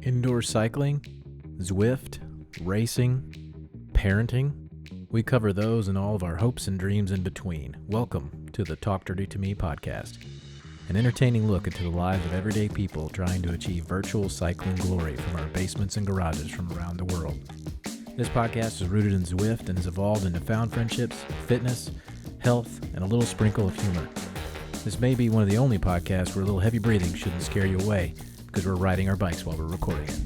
Indoor cycling, Zwift, racing, parenting. We cover those and all of our hopes and dreams in between. Welcome to the Talk Dirty to Me podcast, an entertaining look into the lives of everyday people trying to achieve virtual cycling glory from our basements and garages from around the world. This podcast is rooted in Zwift and has evolved into found friendships, fitness, health, and a little sprinkle of humor. This may be one of the only podcasts where a little heavy breathing shouldn't scare you away, because we're riding our bikes while we're recording it.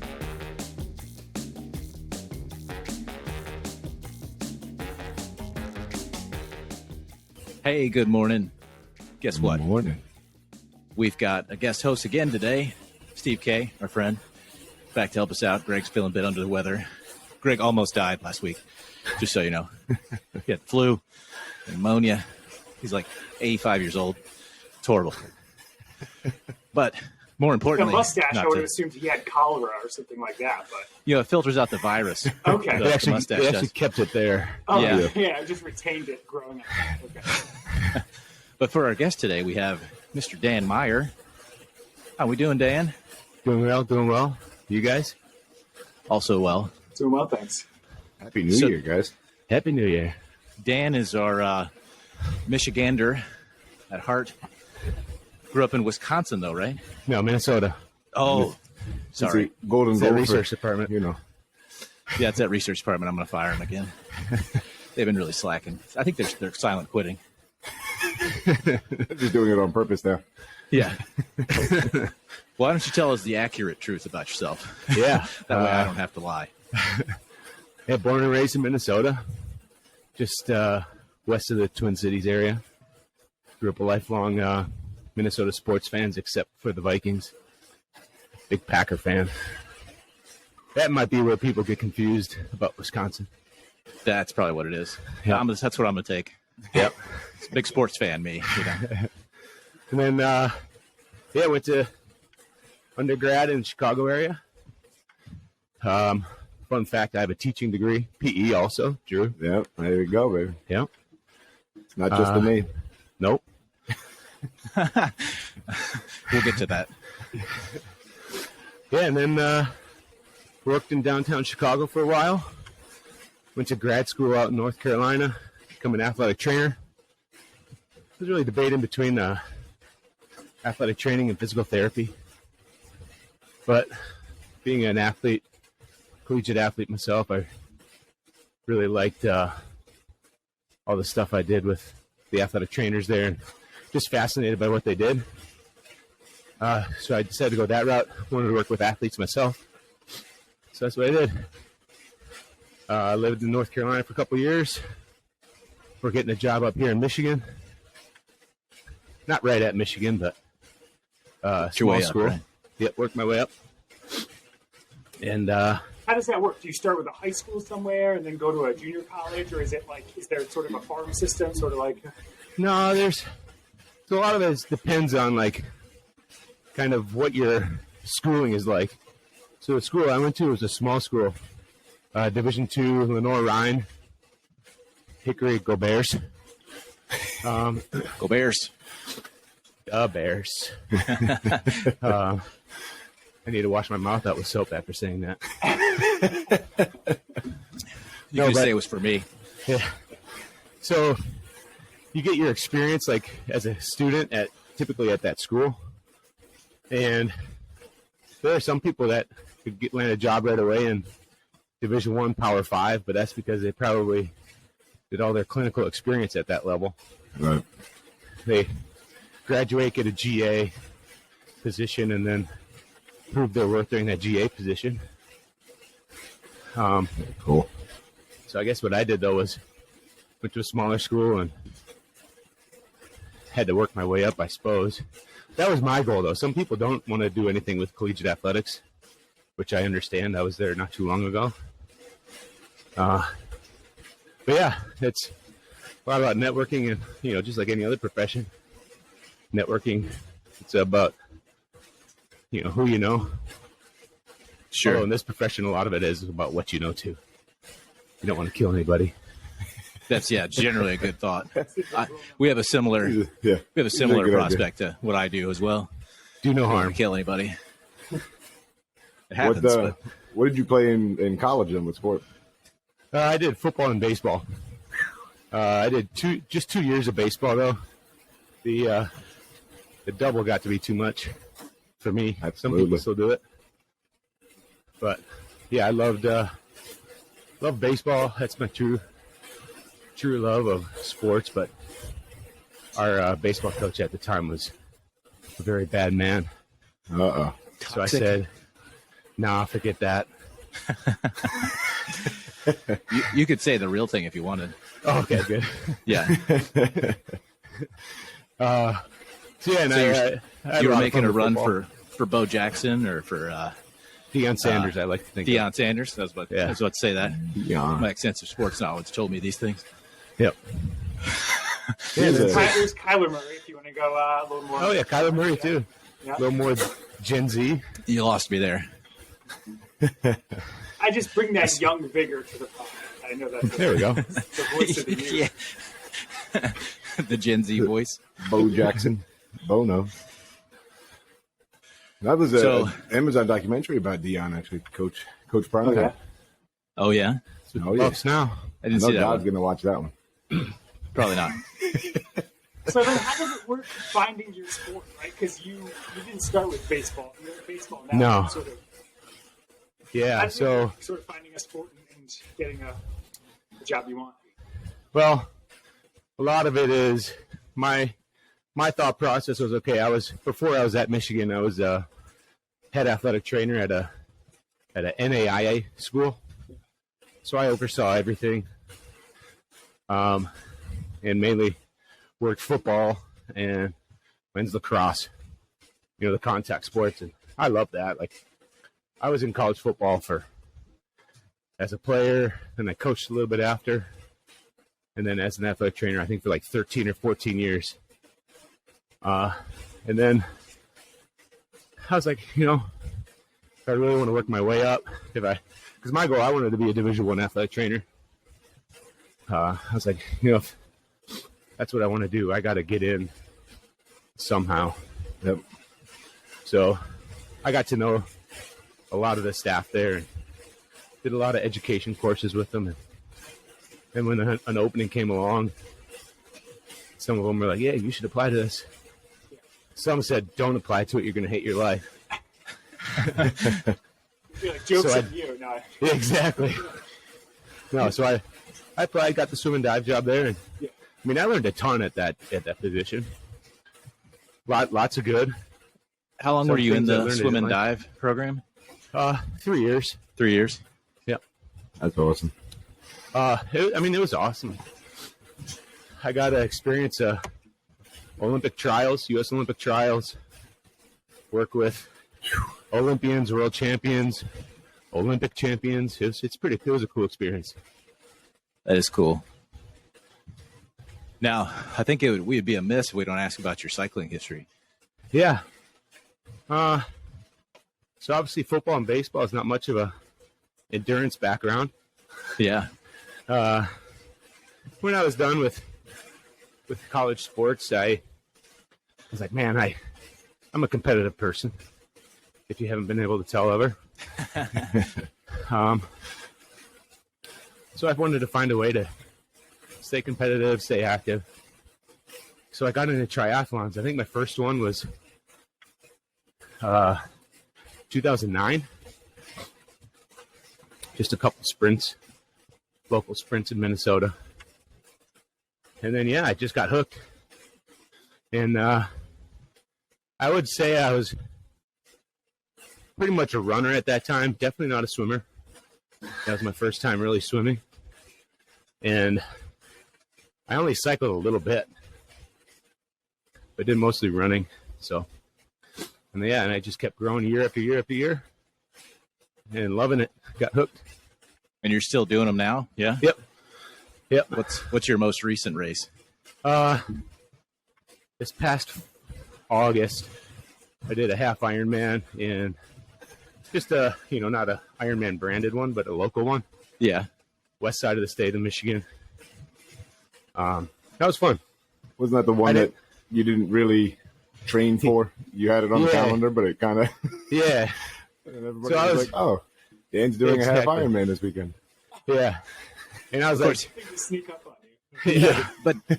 Hey, good morning. Guess what? Good morning. We've got a guest host again today, Steve K., our friend, back to help us out. Greg's feeling a bit under the weather. Greg almost died last week, just so you know. He had flu, pneumonia. He's like 85 years old. It's horrible. But more importantly, the mustache, I would have assumed he had cholera or something like that. But it filters out the virus. Okay. They actually kept it there. Oh, Yeah. yeah, I just retained it growing up. Okay. But for our guest today, we have Mr. Dan Meyer. How we doing, Dan? Doing well. You guys? Also well. Doing well, thanks. Happy New Year, guys. Happy New Year. Dan is our Michigander at heart. Grew up in Wisconsin, though, right? No, Minnesota. Oh, sorry. It's a golden It's that goal research for, department. you know. Yeah, it's that research department. I'm going to fire them again. They've been really slacking. I think they're silent quitting. Just doing it on purpose now. Yeah. Why don't you tell us the accurate truth about yourself? Yeah. That way I don't have to lie. Yeah, born and raised in Minnesota, just west of the Twin Cities area. Grew up a lifelong Minnesota sports fans, except for the Vikings. Big Packer fan. That might be where people get confused about Wisconsin. That's probably what it is. Yeah. That's what I'm going to take. Yep. Big sports fan, me. You know. And then, went to undergrad in the Chicago area. Fun fact, I have a teaching degree, PE also, Drew. Yep, there you go, baby. Yep. It's not just the name. Nope. We'll get to that. Yeah, and then worked in downtown Chicago for a while. Went to grad school out in North Carolina, become an athletic trainer. I was really debating between athletic training and physical therapy. But being an athlete, collegiate athlete myself, I really liked all the stuff I did with the athletic trainers there, and just fascinated by what they did. So I decided to go that route. Wanted to work with athletes myself. So that's what I did. I lived in North Carolina for a couple of years. We're getting a job up here in Michigan. Not right at Michigan, but Your way small up, school. right? Yep, worked my way up. And How does that work? Do you start with a high school somewhere and then go to a junior college, or is there sort of a farm system, sort of like? no, so a lot of it depends on like kind of what your schooling is like. So the school I went to was a small school, Division II, Lenore-Rhine, Hickory, go Bears. Go Bears. Bears. I need to wash my mouth out with soap after saying that. You could say it was for me. Yeah. So you get your experience like as a student typically at that school. And there are some people that could land a job right away in Division I, Power 5, but that's because they probably did all their clinical experience at that level. Right. They graduate, get a GA position, and then prove their worth during that GA position. Cool. So I guess what I did, though, was went to a smaller school and had to work my way up, I suppose. That was my goal, though. Some people don't want to do anything with collegiate athletics, which I understand. I was there not too long ago. But yeah, it's a lot about networking and, just like any other profession, networking, it's about, who you know. Sure. Although in this profession, a lot of it is about what you know, too. You don't want to kill anybody. That's generally a good thought. We have a similar Yeah. prospect to what I do as well. Do no Don't want harm. to kill anybody. It happens. What did you play in college then? What sport? I did football and baseball. I did 2 years of baseball though. The double got to be too much for me. Absolutely. Some people still do it, but yeah, I loved baseball. That's my true love of sports. But our baseball coach at the time was a very bad man. Uh-oh. So I said, "Nah, forget that." You could say the real thing if you wanted. Oh, okay, good. Yeah. So yeah, and So I had you were lot of making fun a with run football. for Bo Jackson or for Deion Sanders. I like to think. Deion Sanders. I was about to say that. Yeah. My extensive sports knowledge told me these things. Yep. Here's a- There's Kyler Murray if you want to go a little more. Oh yeah, Kyler Murray too. Yeah. A little more Gen Z. You lost me there. I just bring that young vigor to the pod. I know that's There we go. the voice of the year. Yeah. The Gen Z voice. Bo Jackson. Bono. That was a Amazon documentary about Deion, actually. Coach Prime. Okay. Oh yeah. Oh, yeah. Buffs now. I I didn't know see that. God's One. going to watch that one. Probably not. So then how does it work finding your sport, right? Because you didn't start with baseball. You're in baseball now. No. Sort of, Yeah. how does it So work, sort of finding a sport and getting a job you want. well, a lot of it is my thought process was okay. Before I was at Michigan, I was a head athletic trainer at a NAIA school, so I oversaw everything, and mainly worked football and men's lacrosse, the contact sports, and I love that. Like, I was in college football as a player, and I coached a little bit after, and then as an athletic trainer, I think for like 13 or 14 years. And then I was like, if I really want to work my way up, because my goal, I wanted to be a Division I athletic trainer. I was like, if that's what I want to do, I got to get in somehow. Yep. So I got to know a lot of the staff there and did a lot of education courses with them. And when an opening came along, some of them were like, yeah, you should apply to this. Some said, don't apply to it. You're going to hate your life. You're like, joke's So on you. No. Yeah, exactly. No, so I applied, got the swim and dive job there. And Yeah. I mean, I learned a ton at that position. Lots of good. How long Some were you in things I the learned I swim didn't and like. dive program? 3 years. 3 years. Yep. That's awesome. It was awesome. I got to experience Olympic trials, U.S. Olympic trials, work with Olympians, world champions, Olympic champions. It was a cool experience. That is cool. Now, I think we'd be amiss if we don't ask about your cycling history. Yeah. So obviously football and baseball is not much of a endurance background. Yeah. When I was done with college sports, I was like, man, I'm a competitive person. If you haven't been able to tell ever. So I wanted to find a way to stay competitive, stay active. So I got into triathlons. I think my first one was 2009. Just a couple sprints, local sprints in Minnesota. And then, I just got hooked. And I would say I was pretty much a runner at that time. Definitely not a swimmer. That was my first time really swimming. And I only cycled a little bit. But did mostly running. So, and I just kept growing year after year after year. And loving it. Got hooked. And you're still doing them now? Yeah. Yep. What's your most recent race? This past August, I did a half Ironman in just not a Ironman branded one, but a local one. Yeah. West side of the state of Michigan. That was fun. Wasn't that the one that you didn't really train for? You had it on the calendar, but it kind of... Yeah. And everybody So I was was- like, "Oh, Dan's doing a half Exactly. Ironman this weekend." Yeah. And I was Of like, course. They just sneak up on you. Yeah,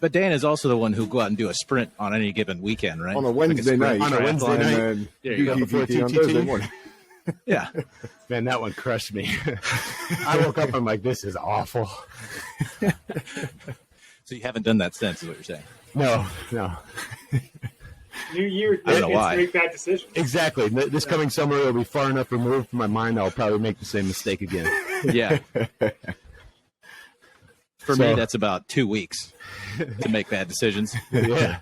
but Dan is also the one who go out and do a sprint on any given weekend, right? On a Like Wednesday sprint night. On a Wednesday triathlon. And night. then There you do go. TTT on TTT. Thursday morning. Yeah, man, that one crushed me. I woke up, I'm like, this is awful. so you haven't done that since, is what you're saying? No. New year, I don't know it's why. to make bad decisions. Exactly. This coming summer will be far enough removed from my mind, I'll probably make the same mistake again. Yeah. For me, So- that's about 2 weeks to make bad decisions. Yeah.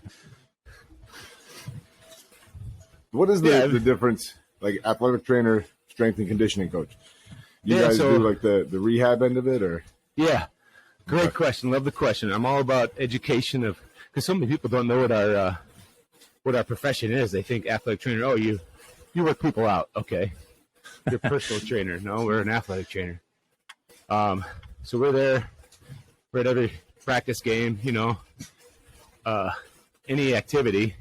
What is Yeah. the difference, like athletic trainer, strength and conditioning coach? You Yeah, guys so- do like the rehab end of it, or Yeah. Great question. Love the question. I'm all about education of, because so many people don't know what our profession is. They think athletic trainer, oh, you work people out. Okay. You're a personal trainer. No, we're an athletic trainer. So we're there. We're at every practice game, any activity.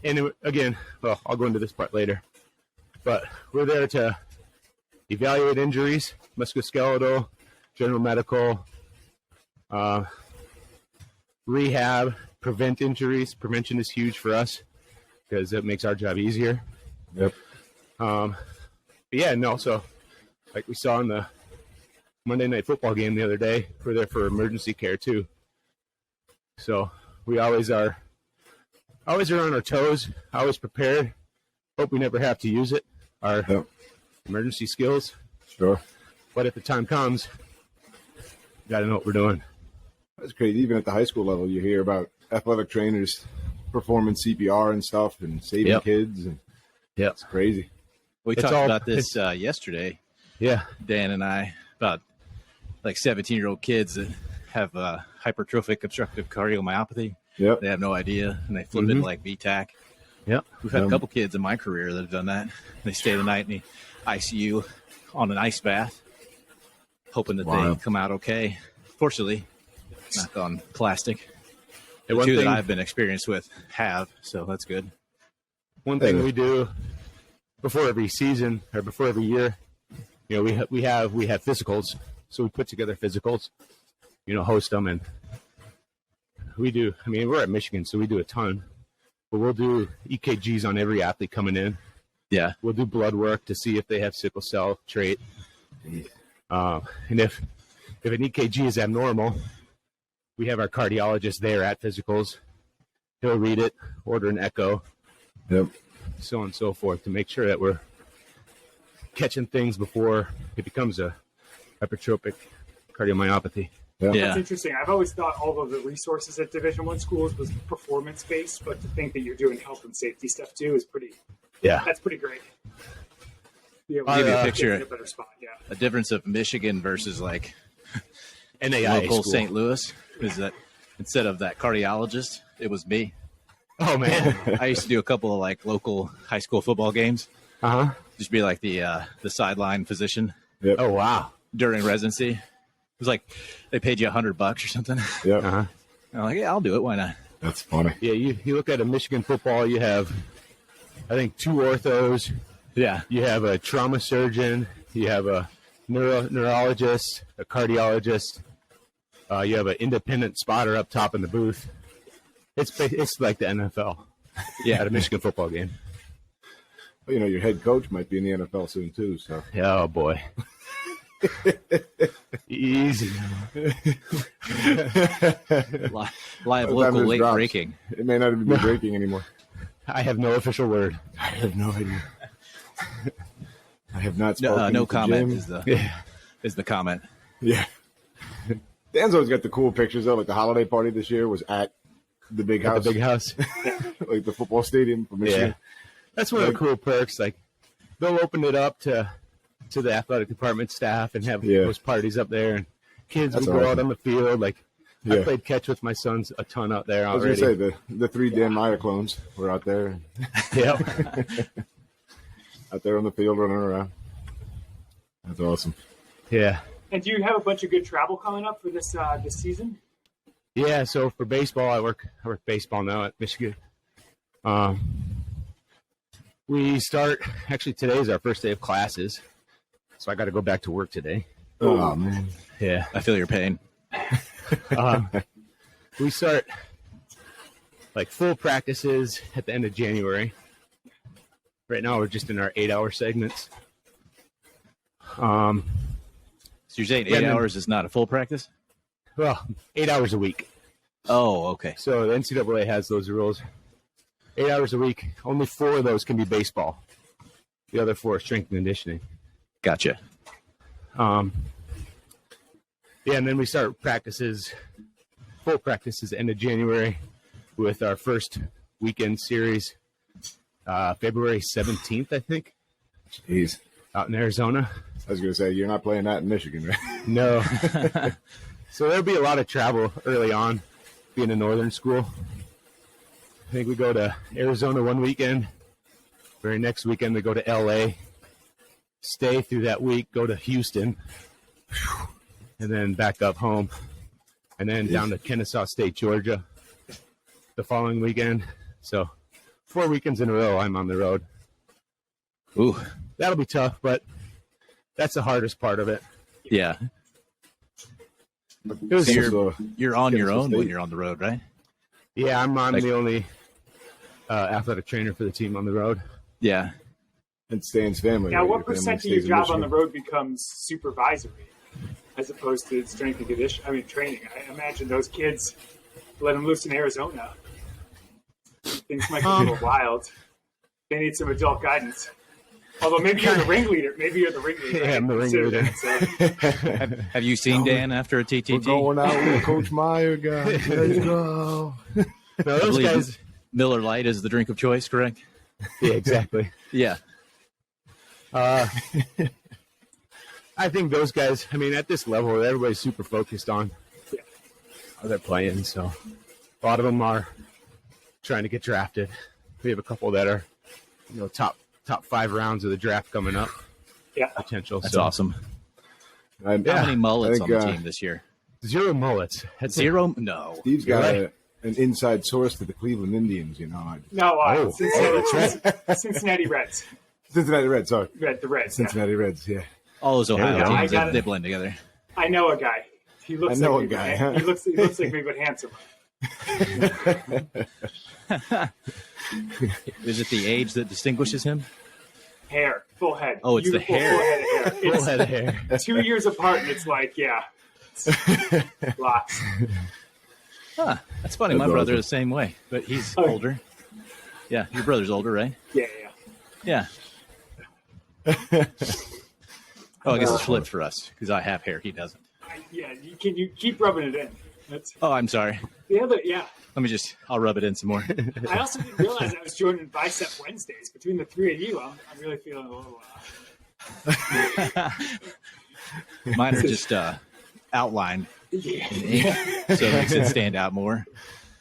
And again, well, I'll go into this part later, but we're there to evaluate injuries, musculoskeletal, general medical, rehab, prevent injuries. Prevention is huge for us because it makes our job easier. yep, But yeah, and also, like we saw in the Monday Night Football game the other day, we're there for emergency care too. So we always are on our toes, always prepared. Hope we never have to use it, our yep, emergency skills. sure. But if the time comes, got to know what we're doing. That's crazy. Even at the high school level, you hear about athletic trainers performing CPR and stuff and saving Yep. kids, and Yeah. it's crazy. We It's talked all- about this yesterday, Yeah. Dan and I, about like 17-year-old kids that have hypertrophic obstructive cardiomyopathy. Yep. They have no idea, and they flip it like VTAC. Yep. We've had a Yeah. couple kids in my career that have done that. They stay the night in the ICU on an ice bath, hoping that Wow. they come out okay. Fortunately, knock on plastic. The And one two thing- that I've been experienced with have, so that's good. One thing Yeah. we do before every season or before every year, we have physicals. So we put together physicals, host them, and we do. I mean, we're at Michigan, so we do a ton, but we'll do EKGs on every athlete coming in. Yeah. We'll do blood work to see if they have sickle cell trait, and if an EKG is abnormal, we have our cardiologist there at physicals. He'll read it, order an echo, Yep. so on and so forth, to make sure that we're catching things before it becomes a hypertrophic cardiomyopathy. Yeah. Yeah. That's interesting. I've always thought all of the resources at Division I schools was performance based, but to think that you're doing health and safety stuff too is that's pretty great. Yeah, I'll give you a picture. in a better spot. Yeah. A difference of Michigan versus like NAIA local school. St. Louis is that instead of that cardiologist, it was me. Oh man. I used to do a couple of like local high school football games. Uh-huh. Just be like the sideline physician Yep. Oh wow. during residency. It was like they paid you $100 or something. Yep. Uh-huh. I'm like, yeah, I'll do it. Why not? That's funny. Yeah, you look at a Michigan football, you have, I think, 2 orthos, Yeah. you have a trauma surgeon, you have a neurologist, a cardiologist, you have an independent spotter up top in the booth. It's like the NFL Yeah. at a Michigan football game. Well, your head coach might be in the NFL soon too. So Oh boy. Easy. Live Time local this late drops, breaking. it may not even be breaking anymore. I have no official word. I have no idea. I have not spoken. No to comment Jim. is the comment. Yeah. Dan's always got the cool pictures though. Like the holiday party this year was at the big At house, the big house. like the football stadium for Michigan. Yeah. That's one of the cool perks. Like they'll open it up to the athletic department staff and have Yeah. those parties up there, and kids That's will go out awesome. on the field. Like I Yeah. played catch with my sons a ton out there I was already. gonna say the 3 Dan Meyer clones were out there, Yep. out there on the field running around. That's awesome. Yeah. And do you have a bunch of good travel coming up for this this season? Yeah. So for baseball, I work baseball now at Michigan. We start, actually today is our first day of classes, so I got to go back to work today. Oh, man. Yeah. I feel your pain. We start like full practices at the end of January. Right now we're just in our 8-hour segments. So you're saying 8 hours is not a full practice? Well, 8 hours a week. Oh, okay. So the NCAA has those rules. 8 hours a week. Only 4 of those can be baseball. The other 4 are strength and conditioning. Gotcha. Yeah, and then we start practices, full practices, end of January with our first weekend series, February 17th, I think. Jeez. Out in Arizona. I was going to say, you're not playing that in Michigan, right? No. So there'll be a lot of travel early on, being a northern school. I think we go to Arizona one weekend. Very next weekend we go to LA. Stay through that week, go to Houston, and then back up home. And then down to Kennesaw State, Georgia the following weekend. So 4 weekends in a row I'm on the road. Ooh. That'll be tough, but that's the hardest part of it. Yeah. So you're on your own when you're on the road, right? Yeah, I'm the only athletic trainer for the team on the road. Yeah. And Stan's family. Now, right? what Your family percent of stays your in job on the Michigan. road becomes supervisory as opposed to strength and condition? I mean, training. I imagine those kids, let them loose in Arizona. Things might be a little wild. They need some adult guidance. Although maybe you're the ringleader. Maybe you're the ringleader. Yeah, I'm the ringleader. So. Have you seen Dan after a TTT? We're going out with Coach Meyer, guys. Let's go. No, I those believe guys. Miller Lite is the drink of choice, correct? Yeah, exactly. Yeah. I think those guys, I mean, at this level, everybody's super focused on how they're playing. So a lot of them are trying to get drafted. We have a couple that are, top 5 rounds of the draft coming up. Yeah. Potential. That's so awesome. Yeah. How many mullets I on think, the team this year? 0 mullets. That's it. 0? No. Steve's got Right. an inside source to the Cleveland Indians, No, Cincinnati Reds. Cincinnati Reds, sorry. The Reds. Cincinnati Reds, yeah. All those Ohio Yeah, I teams, got it. they blend together. I know a guy. He looks I know like a me, guy, but huh? He looks like me, but handsomer. Is it the age that distinguishes him? Hair, full head. Oh, it's the Beautiful hair. Full head of hair. Full head of hair. 2 years apart, and it's like, it's lots. Huh. That's funny. My That's brother awesome. is the same way, but he's Oh. older. Yeah, your brother's older, right? Yeah. Yeah. Oh, I guess it's flipped for us because I have hair. He doesn't. Yeah, you keep rubbing it in. That's Oh, I'm sorry. the other. Yeah, I'll rub it in some more. I also didn't realize I was joining Bicep Wednesdays. Between the 3 of you, I'm really feeling a little. Mine are just outlined Yeah, in ink, so it makes it stand out more.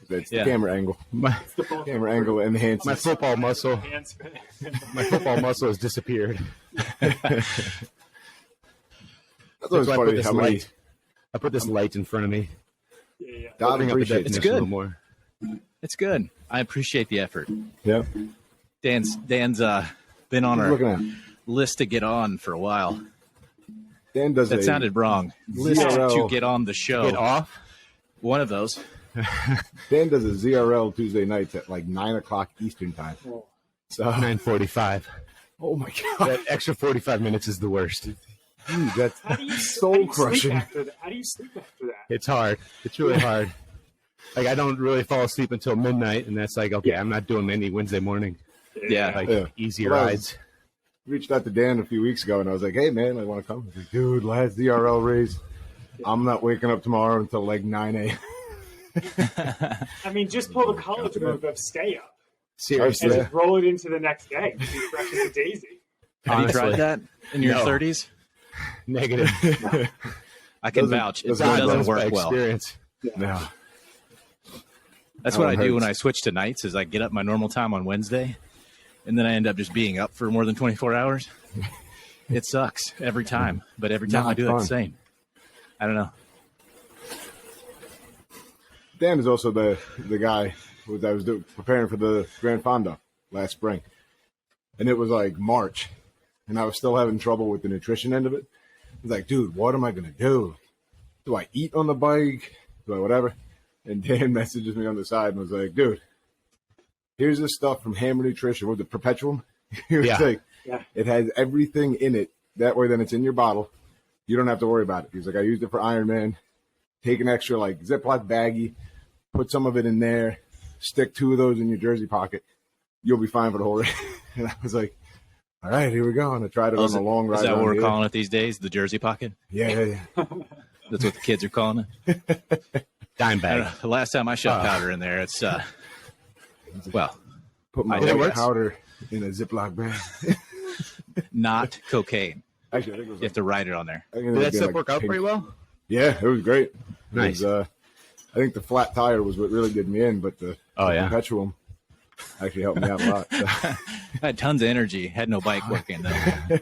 That's Yeah. the camera angle. My Camera angle enhances. my football muscle has disappeared. That's That's always why I funny put this how many. light. I put this light in front of me. yeah. God Bring up the appreciates It's definition good. a little more. It's good. I appreciate the effort. Yeah. Dan's been on Looking our at list to get on for a while. Dan does That a sounded wrong. List ZRL. to get on the show. Get off. One of those. Dan does a ZRL Tuesday nights at like 9:00 Eastern time. So 9:45. oh my god, That extra 45 minutes is the worst. dude, that's How do you soul sleep crushing. after that? How do you sleep after that? It's hard. It's really hard. Like I don't really fall asleep until midnight, and that's like okay, I'm not doing any Wednesday morning. Yeah. Like Yeah. easy Well, rides. Reached out to Dan a few weeks ago, and I was like, "Hey man, I want to come." He's like, "Dude, last ZRL race, I'm not waking up tomorrow until like 9 a.m." I mean, just pull the college move of stay up Seriously. and Yeah. just roll it into the next day. Be fresh as a daisy. Have you tried Honestly. that in your No. 30s? Negative. I can Doesn't- vouch. It doesn't doesn't work work By well. experience. No, That's That what I one do when hurts. I switch to nights is I get up my normal time on Wednesday, and then I end up just being up for more than 24 hours. It sucks every time, but every time I Not do it, fun. it's the same. I don't know. Dan is also the guy that was preparing for the Grand Fondo last spring. and it was like March, and I was still having trouble with the nutrition end of it. I was like, dude, what am I going to do? Do I eat on the bike? Do I whatever? And Dan messages me on the side and was like, dude, here's this stuff from Hammer Nutrition. Was it Perpetual? He was like, it has everything in it. That way, then it's in your bottle. You don't have to worry about it. He's like, I used it for Ironman. Take an extra like Ziploc baggie, put some of it in there, stick 2 of those in your jersey pocket. You'll be fine for the whole race. And I was like, all right, here we go. And I tried it on a long ride. Is that what we're calling it these days? The jersey pocket? Yeah. That's what the kids are calling it. Dime bag. The last time I shoved powder in there, it's well, put my powder in a Ziploc bag. Not cocaine. Actually, I think it was You have to write it on there. Did that stuff work out pretty well? Yeah, it was great. Nice. It was, I think the flat tire was what really did me in, but the Perpetual actually helped me out a lot. So. I had tons of energy. Had no bike working though. I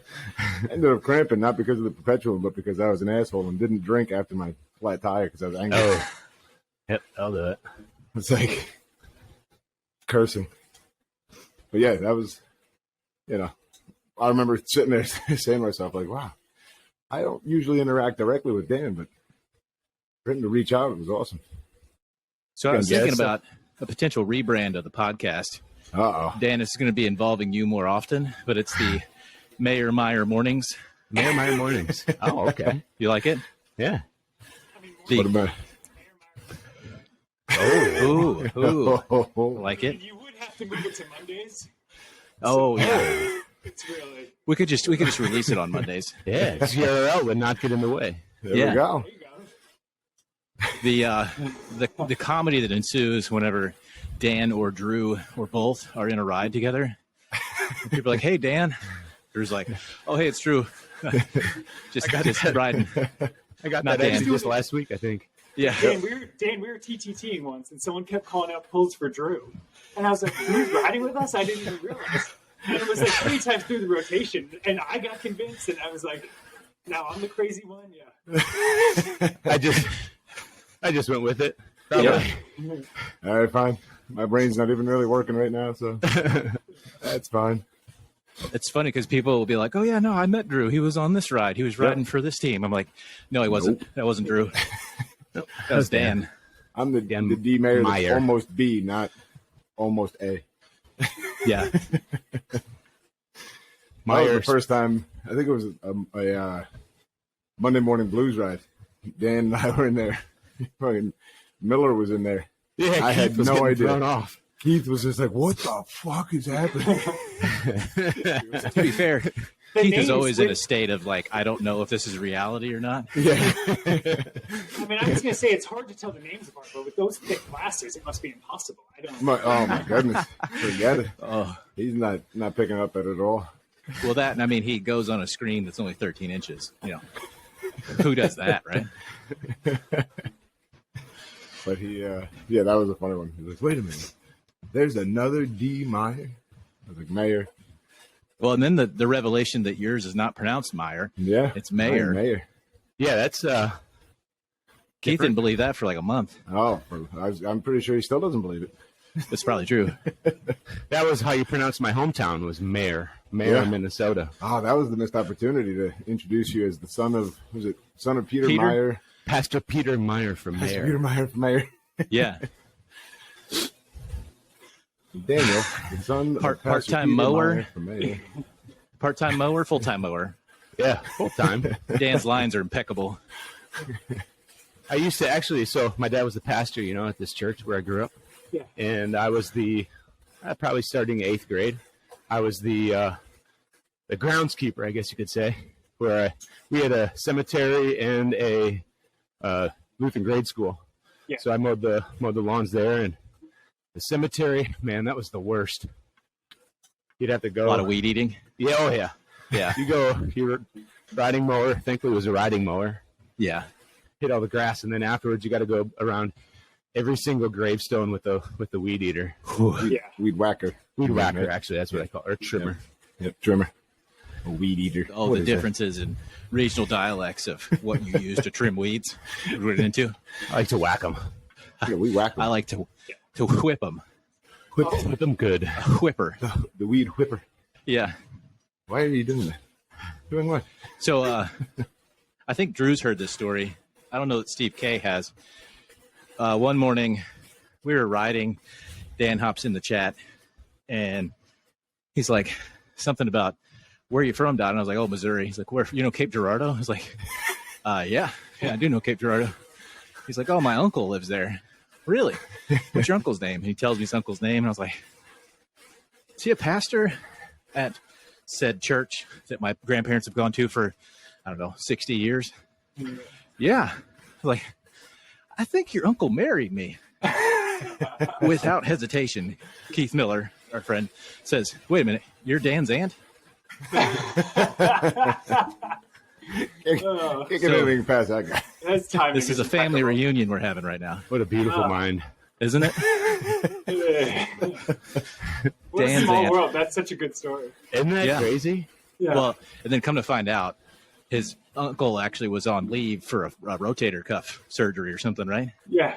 ended up cramping, not because of the Perpetual, but because I was an asshole and didn't drink after my flat tire because I was angry. Oh, yep, I'll do it. It's like cursing. But yeah, that was, I remember sitting there saying to myself, like, wow, I don't usually interact directly with Dan, but for him to reach out, it was awesome. So I was thinking about a potential rebrand of the podcast. Uh-oh. Dan, it's going to be involving you more often, but it's the Meyer Mornings. Meyer Mornings. Oh, okay. You like it? Yeah. What about ooh. Like it? You would have to move it to Mondays. Oh, yeah. It's really. We could just release it on Mondays. Yeah, URL would not get in the way. There we go. There you go. The comedy that ensues whenever Dan or Drew or both are in a ride together. People are like, "Hey, Dan." Drew's like, "Oh, hey, it's Drew." just riding. I got Not that Dan. just last week, I think. Yeah. Dan, we were TTTing once, and someone kept calling out pulls for Drew, and I was like, "Drew's riding with us?" I didn't even realize. And it was like 3 times through the rotation, and I got convinced, and I was like, "Now I'm the crazy one." Yeah. I just went with it. Yeah. All right, fine. My brain's not even really working right now, so that's fine. It's funny because people will be like, "Oh yeah, no, I met Drew. He was on this ride. He was riding for this team." I'm like, "No, he wasn't. That wasn't Drew. That was Dan." I'm the D Meyer that's almost B, not almost A. Yeah. That was the first time. I think it was a Monday morning blues ride. Dan and I were in there. Fucking Miller was in there. Yeah, I had no idea. Thrown off. Keith was just like, "What the fuck is happening?" To be fair, Keith is always in a state of like, I don't know if this is reality or not. Yeah. I mean, I was going to say it's hard to tell the names apart, but with those thick blasters, it must be impossible. I don't. Oh my goodness, forget it. Oh, He's not picking up at it at all. well, that, and I mean, he goes on a screen that's only 13 inches. Who does that, right? But he, that was a funny one. He was like, "Wait a minute, there's another D Meyer." I was like, "Meyer." Well, and then the revelation that yours is not pronounced Meyer. Yeah, It's Meyer. Meyer. Yeah, that's Keith didn't believe that for like a month. Oh, I'm pretty sure he still doesn't believe it. That's probably true. that was how you pronounce my hometown was Meyer, Minnesota. Oh, that was the missed opportunity to introduce you as the son of Peter Peter? Meyer. Pastor Peter Meyer from Meyer. Peter Meyer from Meyer. Yeah. Daniel, the son of Pastor Part-time Peter mower. Meyer from Meyer. Part-time mower, full-time mower. Yeah, full time. Dan's lines are impeccable. I used to actually, so my dad was the pastor, at this church where I grew up. Yeah. And I was probably starting 8th grade, I was the groundskeeper, I guess you could say, where we had a cemetery and a Lutheran grade school. Yeah. So I mowed the lawns there, and the cemetery, man, that was the worst. You'd have to go. A lot of weed eating. Yeah, oh yeah. Yeah. Your riding mower, thankfully it was a riding mower, Yeah. hit all the grass, and then afterwards you got to go around every single gravestone with the weed eater. Yeah. Weed whacker. Weed whacker, actually, that's what I call it, or trimmer. Yep, trimmer. A weed eater. All What the is that? differences in regional dialects of what you use to trim weeds. We're into. I like to whack them. Yeah, we whack them. I like to whip them. Whip them good. Whipper. The weed whipper. Yeah. Why are you doing that? Doing what? So I think Drew's heard this story. I don't know that Steve K has. One morning we were riding. Dan hops in the chat and he's like, something about, where are you from, Don? And I was like, oh, Missouri. He's like, where? You know Cape Girardeau? I was like, yeah, I do know Cape Girardeau. He's like, oh, my uncle lives there. Really? What's your uncle's name? And he tells me his uncle's name. And I was like, is he a pastor at said church that my grandparents have gone to for, I don't know, 60 years? Yeah. Like, I think your uncle married me. Without hesitation, Keith Miller, our friend, says, wait a minute, you're Dan's aunt? Can't get anything past that guy. That's time. This is a family reunion we're having right now. What a beautiful mind. Isn't it? What a Dan's small aunt. world. That's such a good story. Isn't that crazy? Yeah. Well, and then come to find out, his uncle actually was on leave for a rotator cuff surgery or something, right? Yeah.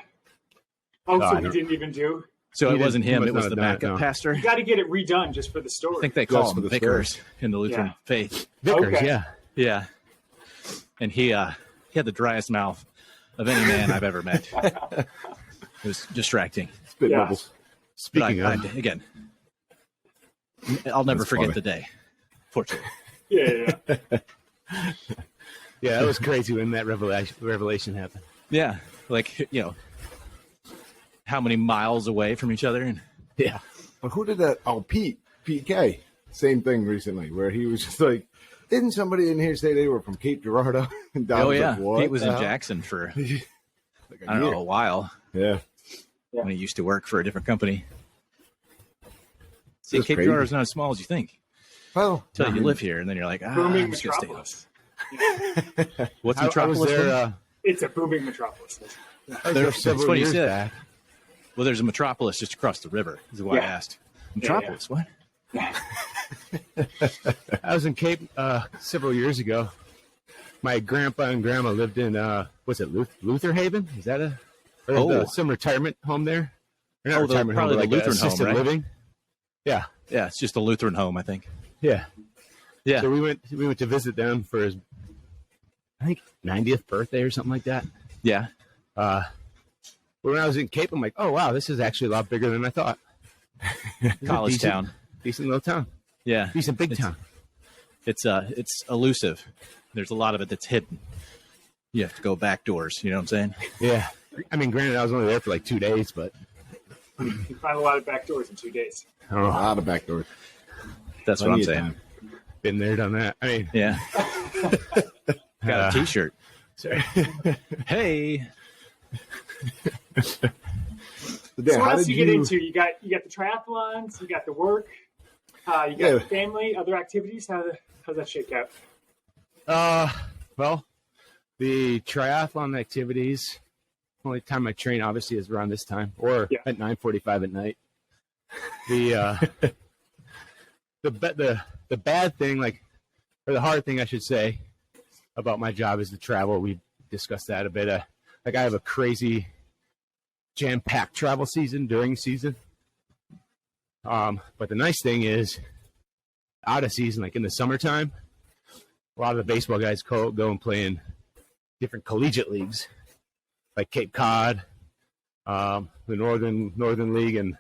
Oh, I so we don't- didn't even do? So He it wasn't didn't- he him, must it was not the have done it, backup no. pastor. You got to get it redone just for the story. I think they call Just him for the vicars in the Lutheran Yeah. faith. Vickers, Okay. yeah. Yeah. And he had the driest mouth of any man I've ever met. It was distracting. Spit Yeah. bubbles. But Speaking of, again, I'll never That's forget funny. the day, fortunately. Yeah. yeah, that was crazy when that revelation happened. Yeah. Like, how many miles away from each other? And Yeah. But who did that? Oh, PK. Same thing recently, where he was just like, didn't somebody in here say they were from Cape Girardeau? And Don oh, was yeah. like, what Pete was the in hell? Jackson for, Like a I don't year. know, a while Yeah. Yeah. when he used to work for a different company. See, That's Cape crazy. Girardeau is not as small as you think. Well, Until you live here, and then you're like, Booming I'm just gonna stay. metropolis. What's I was Metropolis? there, It's a booming metropolis. There's several what he years said. back. Well, there's a Metropolis just across the river, is why I Yeah. asked. Metropolis, what? I was in Cape several years ago. My grandpa and grandma lived in, was it Luther Haven? Is that some retirement home there? Or not Oh, retirement probably home, the but like Lutheran home, assisted right? living. Yeah, Yeah, it's just a Lutheran home, I think. yeah. Yeah. So we went to visit them for his, I think, 90th birthday or something like that. Yeah. But when I was in Cape, I'm like, oh wow, this is actually a lot bigger than I thought. College decent- town. Decent little town. Yeah. Decent big town. It's elusive. There's a lot of it that's hidden. You have to go back doors, you know what I'm saying? Yeah. I mean, granted, I was only there for like 2 days, but You find a lot of back doors in 2 days. I don't a know. lot of back doors. That's what I'm Plenty of saying. time. Been there, done that. I mean, Yeah. Got a t-shirt. sorry. Hey. So, Dan, So what how else did you get into? You got the triathlons, you got the work, you got Yeah. the family, other activities. How's that shake out? Well, the triathlon activities. Only time I train, obviously, is around this time, or Yeah. at 9:45 at night. The bad thing, or the hard thing, I should say, about my job is the travel. We discussed that a bit. I have a crazy jam-packed travel season during season. But the nice thing is, out of season, like in the summertime, a lot of the baseball guys go and play in different collegiate leagues, like Cape Cod, the Northern League, and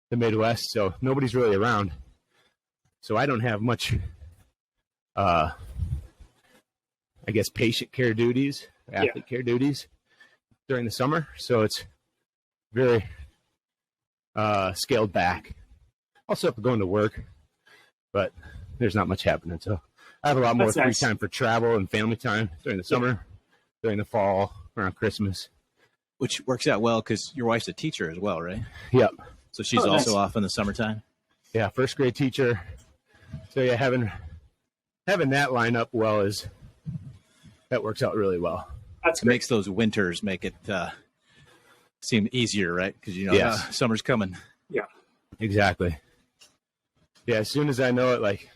the Midwest. So nobody's really around. So I don't have much, I guess, patient care duties, athlete care duties during the summer. So it's very scaled back. Also up going to work, but there's not much happening. So I have a lot more That's free nice. time for travel and family time during the summer, during the fall, around Christmas. Which works out well because your wife's a teacher as well, right? Yep. So she's Oh, nice. also off in the summertime. Yeah, first grade teacher. So yeah, having that line up well that works out really well. That's It great. makes those winters make it seem easier, right? Because Yes. summer's coming. Yeah. Exactly. Yeah, as soon as I know it, like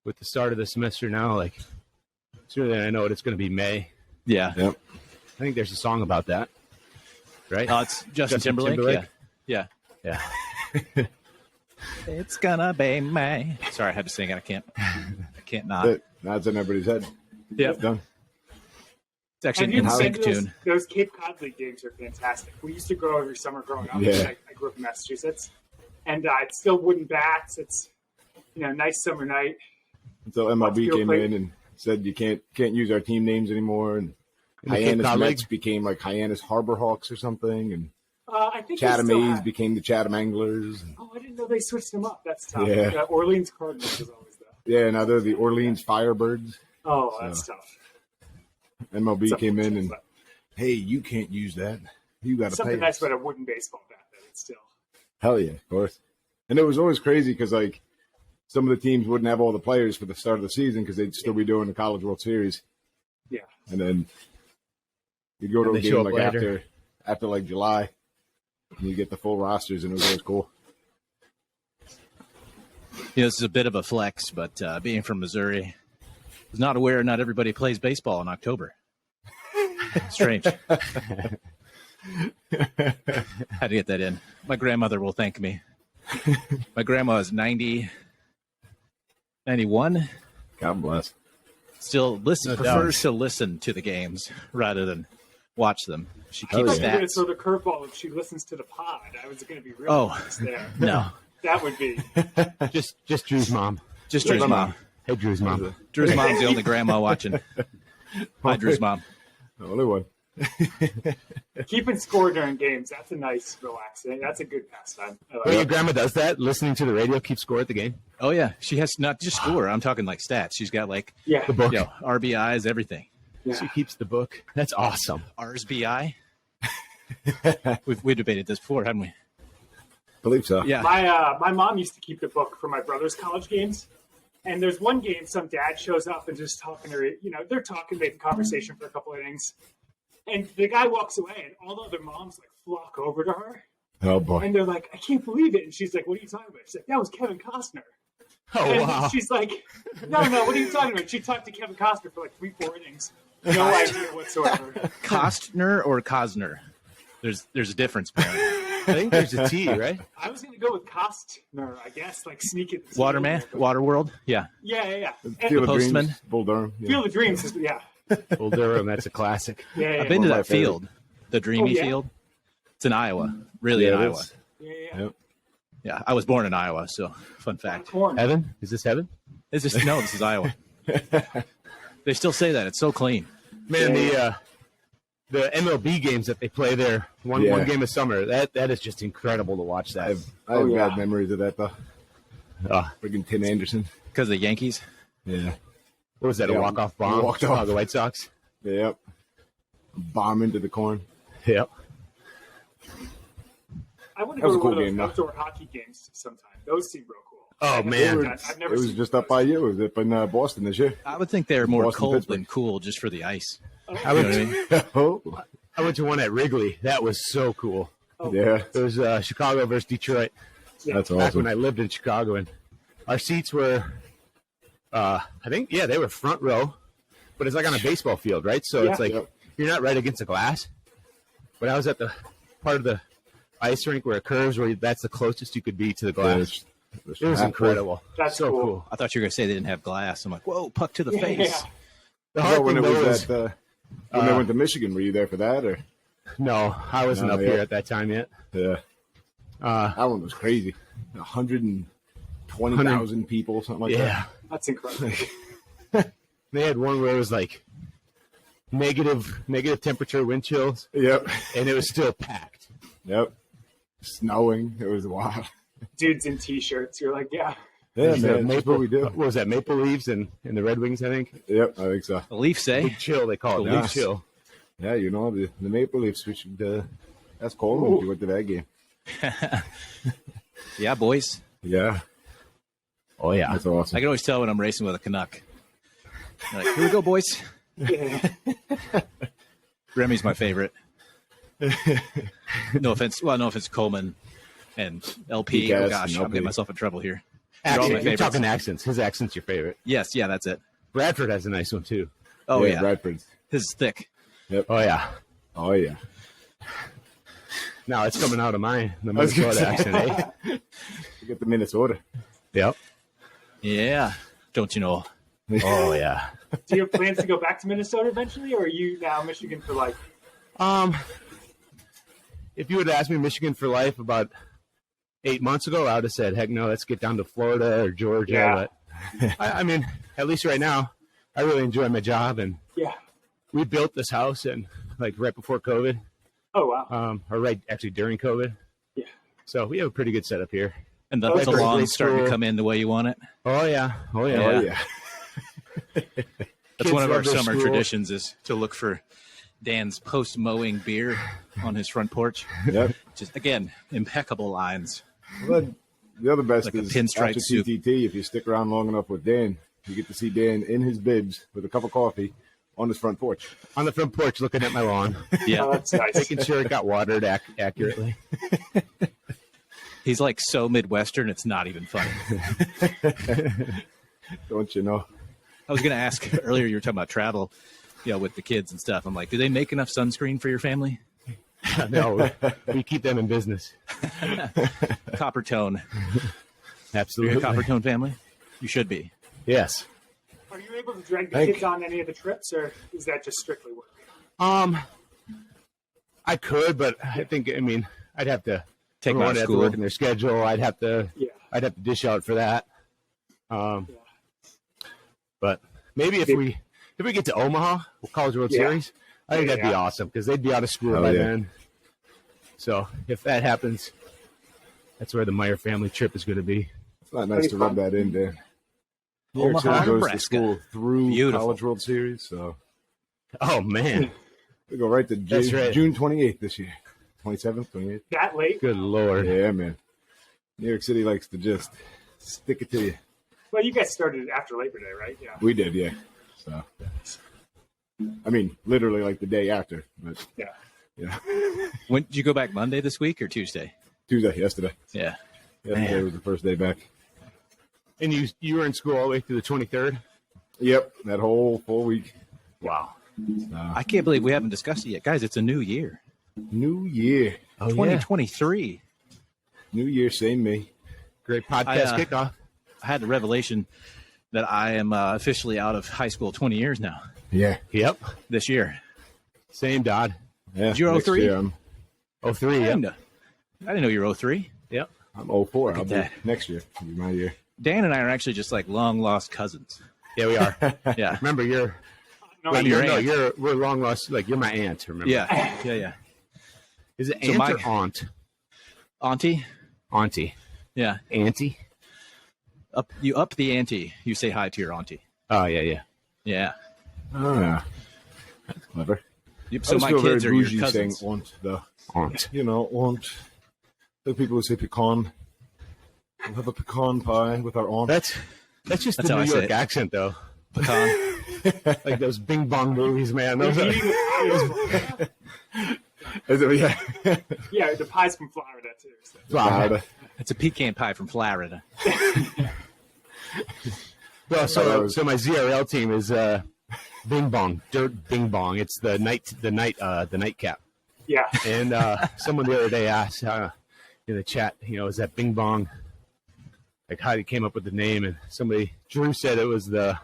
with the start of the semester now, like sooner than I know it, it's going to be May. Yeah. Yep. I think there's a song about that, right? It's Justin Timberlake. Timberlake? Yeah. Yeah. It's gonna be May. Sorry, I had to sing it. I can't not. That's in everybody's head. Yep. It's done. It's actually And an you said in-sync tune. those Cape Cod League games are fantastic. We used to go every summer growing up. Yeah. I grew up in Massachusetts. And it's still wooden bats. It's, nice summer night. Until MLB came in and said you can't use our team names anymore, and Hyannis Mets became like Hyannis Harbor Hawks or something, and I think Chatham A's became the Chatham Anglers. Oh, I didn't know they switched them up. That's tough. Yeah. Orleans Cardinals was always that. Yeah, now they're the Orleans Firebirds. Oh, that's tough. MLB came in and, hey, you can't use that. You got to pay. Something nice about a wooden baseball bat, but it's still. Hell yeah, of course. And it was always crazy because, like, some of the teams wouldn't have all the players for the start of the season because they'd still be doing the College World Series. Yeah. And then you'd go to a game like after like July, and you get the full rosters, and it was always cool. This is a bit of a flex, but being from Missouri, I was not aware not everybody plays baseball in October. Strange. Had to get that in. My grandmother will thank me. My grandma is 91. God bless. Still prefers to listen to the games rather than watch them. She keeps stats. So the curveball, if she listens to the pod, I was going to be really honest there. No. That would be. Just Drew's mom. Just Drew's mom. Hey, Drew's mom. Drew's mom's the only grandma watching. Hi, Drew's mom. The only one. Keeping score during games, that's a nice relaxing. That's a good pastime. Your grandma does that? Listening to the radio, keep score at the game? Oh, yeah. She has not just score. I'm talking like stats. She's got like the book. RBIs, everything. Yeah. She keeps the book. That's awesome. RSBI. we debated this before, haven't we? Believe so. Yeah. My mom used to keep the book for my brother's college games. And there's one game, some dad shows up and just talking to her. They're talking, they have a conversation for a couple innings. And the guy walks away, and all the other moms flock over to her. Oh boy! And they're like, "I can't believe it!" And she's like, "What are you talking about?" She's like, "That was Kevin Costner." Oh and wow! She's like, "No, what are you talking about?" She talked to Kevin Costner for 3-4 innings. No idea whatsoever. Costner or Cosner? There's a difference, apparently. I think there's a T, right? I was going to go with Costner, I guess, sneak it. Waterman, Waterworld, yeah. Yeah. Field the Postman, Dreams, Bull Durham. Yeah. Field of Dreams is Bull Durham, that's a classic. Yeah. I've been to that field, the Dreamy Field. It's in Iowa, really in Iowa. Yep. Yeah, I was born in Iowa, so fun fact. Heaven? Is this heaven? This is Iowa. They still say that. It's so clean. Man, the MLB games that they play there, one game a summer, that is just incredible to watch that. I have bad memories of that, though. Friggin' Tim Anderson. Because of the Yankees? Yeah. What was that, a walk-off bomb? Walked off. The White Sox? Yep. Bomb into the corn. Yep. I want to go to one of those outdoor hockey games sometime. Those seem real cool. Oh, man. I've never It was just up by you. It was up in Boston this year. I would think they're more Boston, cold Pittsburgh. than cool just for the ice. I Oh. went to one at Wrigley. That was so cool. Yeah. It was Chicago versus Detroit. That's Back awesome. when I lived in Chicago, and our seats were, I think, they were front row, but it's like on a baseball field, right? So it's like you're not right against the glass. But I was at the part of the ice rink where it curves, where that's the closest you could be to the glass. It was incredible. That's so cool. I thought you were going to say they didn't have glass. I'm like, whoa, puck to the face. The hard when thing it though was is, when they went to Michigan, were you there for that? Or no, I wasn't up here at that time yet. Yeah. That one was crazy. 120,000 people, something like that. Yeah. That's incredible. They had one where it was like negative temperature, wind chills. Yep. And it was still packed. Yep. Snowing. It was wild. Dudes in T-shirts. You're like, yeah. Yeah, man. That's what we do. What was that? Maple Leaves and the Red Wings, I think. Yep, I think so. The Leafs say. Big chill, they call it. The Big chill. Yeah, the Maple Leafs, we should ask Coleman if you went to that game. Yeah, boys. Yeah. Oh, yeah. That's awesome. I can always tell when I'm racing with a Canuck. Like, here we go, boys. Yeah. Remy's my favorite. No offense. Well, no offense to Coleman and LP. Yes, Oh, gosh, I'm LP. getting myself in trouble here. They're all my You're favorites. talking accents. His accent's your favorite. Yes, yeah, that's it. Bradford has a nice one, too. Oh, yeah. Bradford's. His is thick. Yep. Oh, yeah. Oh, yeah. Now it's coming out of the Minnesota accent, eh? You get the Minnesota. Yep. Yeah. Don't you know? Oh, yeah. Do you have plans to go back to Minnesota eventually, or are you now Michigan for life? If you would have asked me Michigan for life about 8 months ago, I would have said, heck no, let's get down to Florida or Georgia. Yeah. But I mean, at least right now, I really enjoy my job. And Yeah. we built this house and like right before COVID, Oh, wow. or right actually during COVID. Yeah. So we have a pretty good setup here. And the Oh, that's lawn's great starting to school. come in the way you want it. Oh, yeah. Oh, yeah. Oh, yeah. That's Kids one of our love their summer school. traditions is to look for Dan's post-mowing beer on his front porch. Yep. Just, again, impeccable lines. Well, the other best Like a is pinstripe after soup. TTT, if you stick around long enough with Dan, you get to see Dan in his bibs with a cup of coffee on his front porch. On the front porch looking at my lawn, Yeah. Oh, that's nice. making sure it got watered accurately. He's like so Midwestern, it's not even funny. Don't you know? I was going to ask earlier, you were talking about travel, with the kids and stuff. I'm like, do they make enough sunscreen for your family? No, we keep them in business. Copper tone. You're Absolutely. a copper tone family? You should be. Yes. Are you able to drag the Thank kids on any of the trips, or is that just strictly work? I could, but I mean, I'd have to Take them out everyone of would have to school. work in their schedule. I'd have to Yeah. dish out for that. Yeah. But maybe if we get to Omaha, College World Yeah. Series, I think that'd be Yeah. awesome because they'd be out of school Hell by yeah. then. So if that happens, that's where the Meyer family trip is going to be. It's not nice to rub that in, Dan. New York Omaha, City goes Nebraska. to school through Beautiful. College World Series, so Oh man, we go right to That's right. June 28th this year. 27th, 28th. That late? good lord! Yeah, man. New York City likes to just stick it to you. Well, you guys started after Labor Day, right? Yeah. We did, yeah. So, I mean, literally like the day after, but Yeah. yeah. When did you go back, Monday this week or Tuesday? Tuesday, yesterday. Yeah. Yesterday Man. was the first day back. And you were in school all the way through the 23rd. Yep, that whole full week. Wow! I can't believe we haven't discussed it yet. Guys, it's a new year. New year. Oh, 2023. New year, same me. Great podcast I, kickoff. I had the revelation that I am officially out of high school 20 years now Yeah. Yep, this year. same Dodd. Yeah. You're next 03? year, I'm 03. I Yep. didn't know you were 03. Yep. I'm 04. I'll at be that. next year. It'll be my year. Dan and I are actually just like long lost cousins. Yeah, we are. Yeah. Remember, you're No, Well, you're your aunt. we're long lost. Like you're my aunt. Remember? Yeah. Is it So aunt my- or aunt? Auntie? Auntie. Yeah. Auntie. You up the ante. You say hi to your auntie. Oh yeah, yeah. Yeah. Oh, yeah. That's clever. Yep, I so just my feel very kids are your bougie saying cousins. aunt, though. Aunt. You know, aunt. The people who say pecan. We'll have a pecan pie with our aunt. That's just That's the how I New say York it. accent, though. Pecan. Like those Bing Bong movies, man. Those are, eating the Yeah. yeah, the pie's from Florida, too. So. Florida. It's a pecan pie from Florida. well, so my ZRL team is Bing Bong, Dirt Bing Bong. It's the nightcap. Yeah. And someone the other day asked in the chat, is that Bing Bong? Like how he came up with the name, and Drew said it was the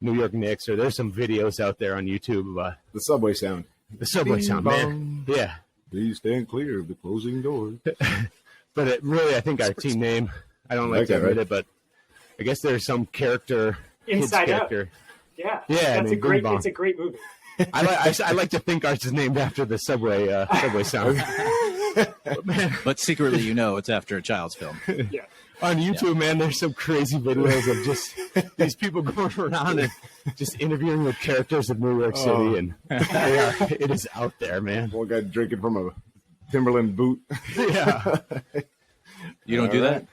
New York Knicks, or there's some videos out there on YouTube about The subway sound. the subway Bing sound, man. bong. Yeah, Please stand clear of the closing doors. but it really, I think our team name, I don't like Like to that, admit right? it, but I guess there's some character, Inside kids Out. character. Yeah. Yeah, That's named Bing Bong. It's a great movie. I like to think ours is named after the subway sound. But man, But secretly, it's after a child's film. Yeah. on YouTube, man, there's some crazy videos of just these people going around and just interviewing with characters of New York City, and it is out there, man. One guy drinking from a Timberland boot. Yeah, You don't do that?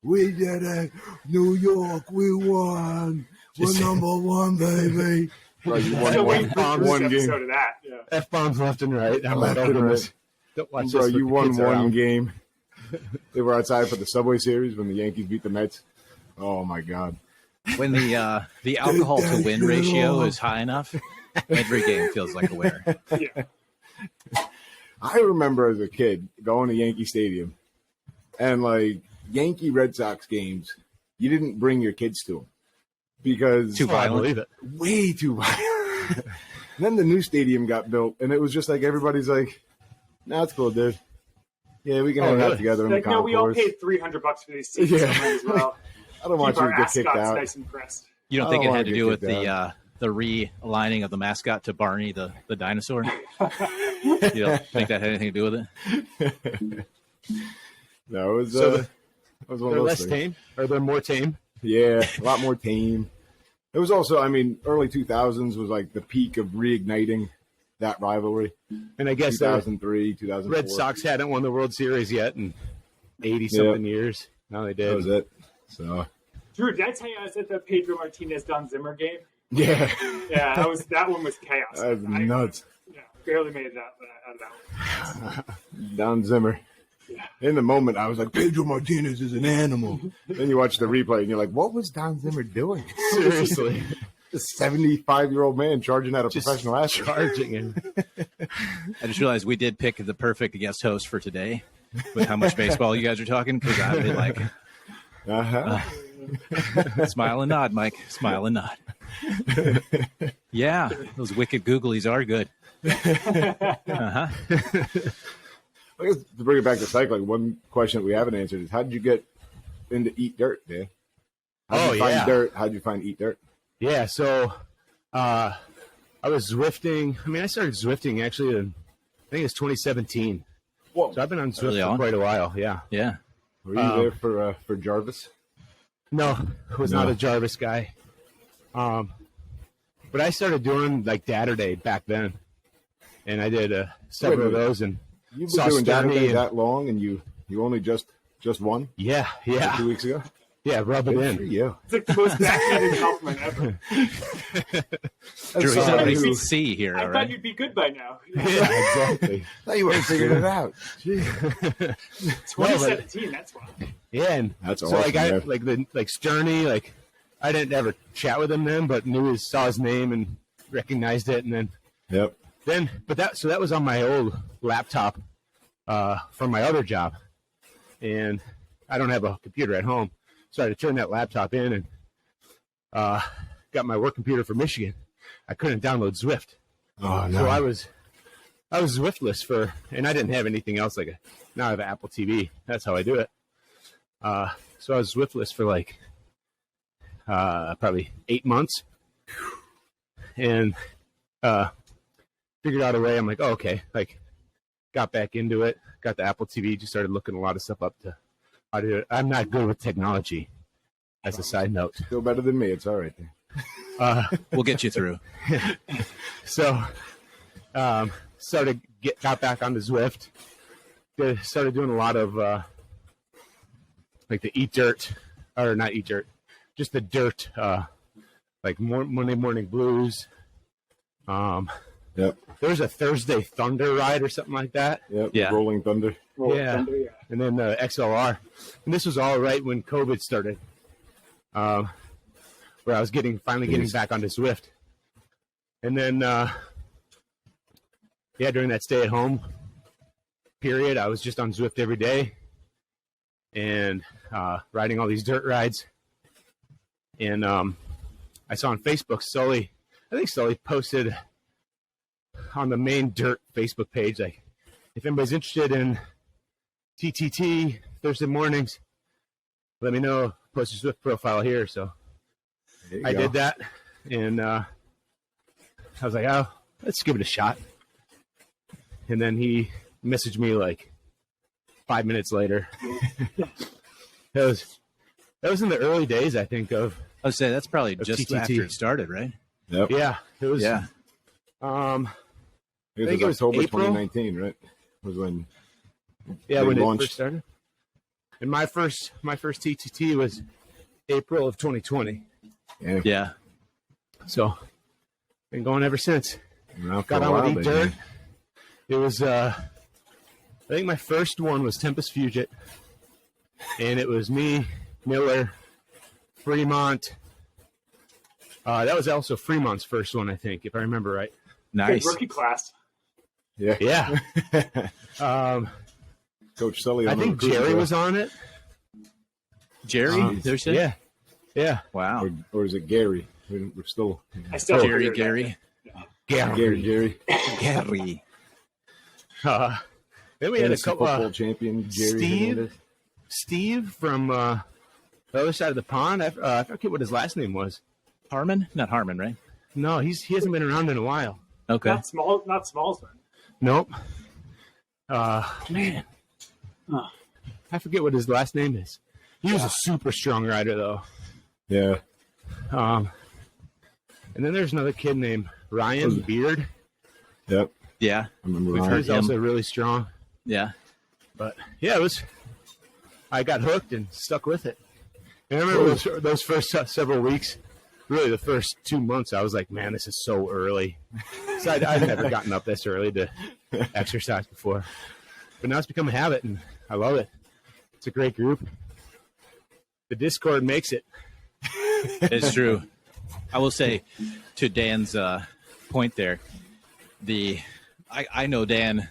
We did it. New York, we won. We're number one, baby. Bro, you won So one, wait for the one first game. episode of that. Yeah. F-bombs left and right. I'm Left like, and oh, right. don't watch Bro, this. you with the won kids one around. game. They were outside for the Subway Series when the Yankees beat the Mets. Oh, my God. When the alcohol to win ratio is high enough, every game feels like a winner. Yeah. I remember as a kid going to Yankee Stadium and like Yankee Red Sox games, you didn't bring your kids to them because Too violent. I believe it. way too violent. Then the new stadium got built, and it was just like everybody's like, "Nah, it's cool, dude. Yeah, we can hang out really? together in Like, the no, we all concourse." paid $300 for these seats Yeah. as well. I don't want Keep you our to get kicked mascots out. nice and pressed. You don't I think don't it wanna had to get do with kicked the realigning of the mascot to Barney the dinosaur? You don't think that had anything to do with it? No, it was, So it was one They're of those less things. tame, or they're more tame. Yeah, a lot more tame. It was also, I mean, early 2000s was like the peak of reigniting that rivalry. And I guess the 2003, 2004. Red Sox hadn't won the World Series yet in 80-something years. Now they did. That was it. So, Drew, did I tell you I was at the Pedro Martinez Don Zimmer game? yeah, Yeah, that one was chaos. that was I nuts. barely made it out of that one. Don Zimmer. In the moment, I was like, Pedro Martinez is an animal. Then you watch the replay, and you're like, what was Don Zimmer doing? Seriously. A 75-year-old man charging at a Just professional athlete. charging him. I just realized we did pick the perfect guest host for today with how much baseball you guys are talking, because I'd be like, smile and nod, Mike. Smile and nod. Yeah, those wicked googlies are good. Uh-huh. I guess to bring it back to cycling, one question that we haven't answered is, how did you get into Eat Dirt, Dan? How'd you find dirt? How'd you find Eat Dirt? Yeah, so I was Zwifting. I mean, I started Zwifting actually in, I think it's 2017. Whoa. So I've been on Zwift Early for on? quite a while, yeah. Yeah. Were you there for Jarvis? No, was not No. a Jarvis guy. But I started doing like Saturday back then. And I did several of minute. those. And You've Saw been doing Sturdy Saturday and- that long, and you only just won yeah, 2 weeks ago? yeah, rub it Good for in. you. It's like the most backhanded compliment ever. Drew, he's somebody at who- least C here, I all thought right? you'd be good by now. Yeah, exactly. Thought you would figured it out. 2017, that's why. Yeah, and That's so awesome, like I man. like Sterney, like I didn't ever chat with him then, but saw his name and recognized it, and Yep. but that was on my old laptop from my other job, and I don't have a computer at home, so I had to turn that laptop in and got my work computer from Michigan. I couldn't download Zwift, Oh, no. so I was Zwiftless and I didn't have anything else now I have an Apple TV. That's how I do it. So I was Zwiftless for like probably 8 months, and figured out a way. I'm like, oh, okay, like got back into it, got the Apple TV, just started looking a lot of stuff up to how to do it. I'm not good with technology, as a side note. Still better than me. It's all right. We'll get you through. So got back onto Zwift. Started doing a lot of like the Eat Dirt, or not Eat Dirt, just the dirt, like Monday Morning Blues. Yep. There was a Thursday Thunder ride or something like that. Yep. Yeah. Rolling Thunder. Yeah. And then the XLR. And this was all right when COVID started, where I was finally getting back onto Zwift. And then, during that stay-at-home period, I was just on Zwift every day and riding all these dirt rides. And I saw on Facebook, Sully posted on the main dirt Facebook page, like, if anybody's interested in TTT Thursday mornings, let me know. Post your Zwift profile here. So I did that, and I was like, oh, let's give it a shot. And then he messaged me like 5 minutes later. That was in the early days, I think, of I would say that's probably just TTT. after it started, right? Yep. yeah. It was Yeah. It think it was October April. 2019, right? Was when yeah they when launched. it first started. And my first TTT was April of 2020. Yeah. So been going ever since. Around for Got a on while, with Eat but, Dirt. yeah. It was I think my first one was Tempest Fugit, and it was me, Miller, Fremont. That was also Fremont's first one, I think, if I remember right. Nice. Good rookie class. Yeah. Yeah. Coach Sully. I on think the recruiting Jerry trail. was on it. Jerry, there's it. Yeah. Yeah. Wow. Or is it Gary? We're still I still haven't Jerry, figured it out. Gary, Jerry. Gary. Then we had a Fantasy couple. football champion Jerry Hernandez. Steve from the other side of the pond. I forget what his last name was. Harmon? Not Harmon, right? No, he hasn't been around in a while. Okay. Not Smallsman. Nope. Man. I forget what his last name is. He was a super strong rider, though. Yeah. And then there's another kid named Ryan Beard. Yep. Yeah. I remember He Ryan. was also really strong. Yeah. But yeah, I got hooked and stuck with it. And I remember those first several weeks, really the first 2 months, I was like, man, this is so early. So I'd never gotten up this early to exercise before. But now it's become a habit, and I love it. It's a great group. The Discord makes it. It's true. I will say, to Dan's point there, I know Dan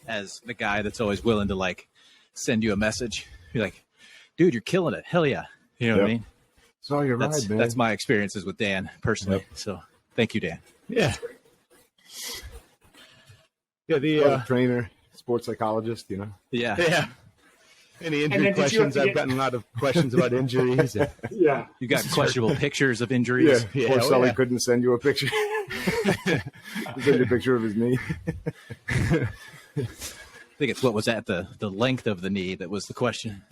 as the guy that's always willing to like send you a message. You're like, dude, you're killing it. Hell yeah. You know what I mean? Saw your ride, man. That's my experiences with Dan personally. Yep. So thank you, Dan. Yeah. Yeah, trainer, sports psychologist, you know. Yeah. yeah. Any then injury did you have questions? to I've get- gotten a lot of questions about injuries. Yeah. You got questionable pictures of injuries. Yeah, Poor oh, Sully yeah. couldn't send you a picture. Send you a picture of his knee. I think it's what was at the length of the knee that was the question.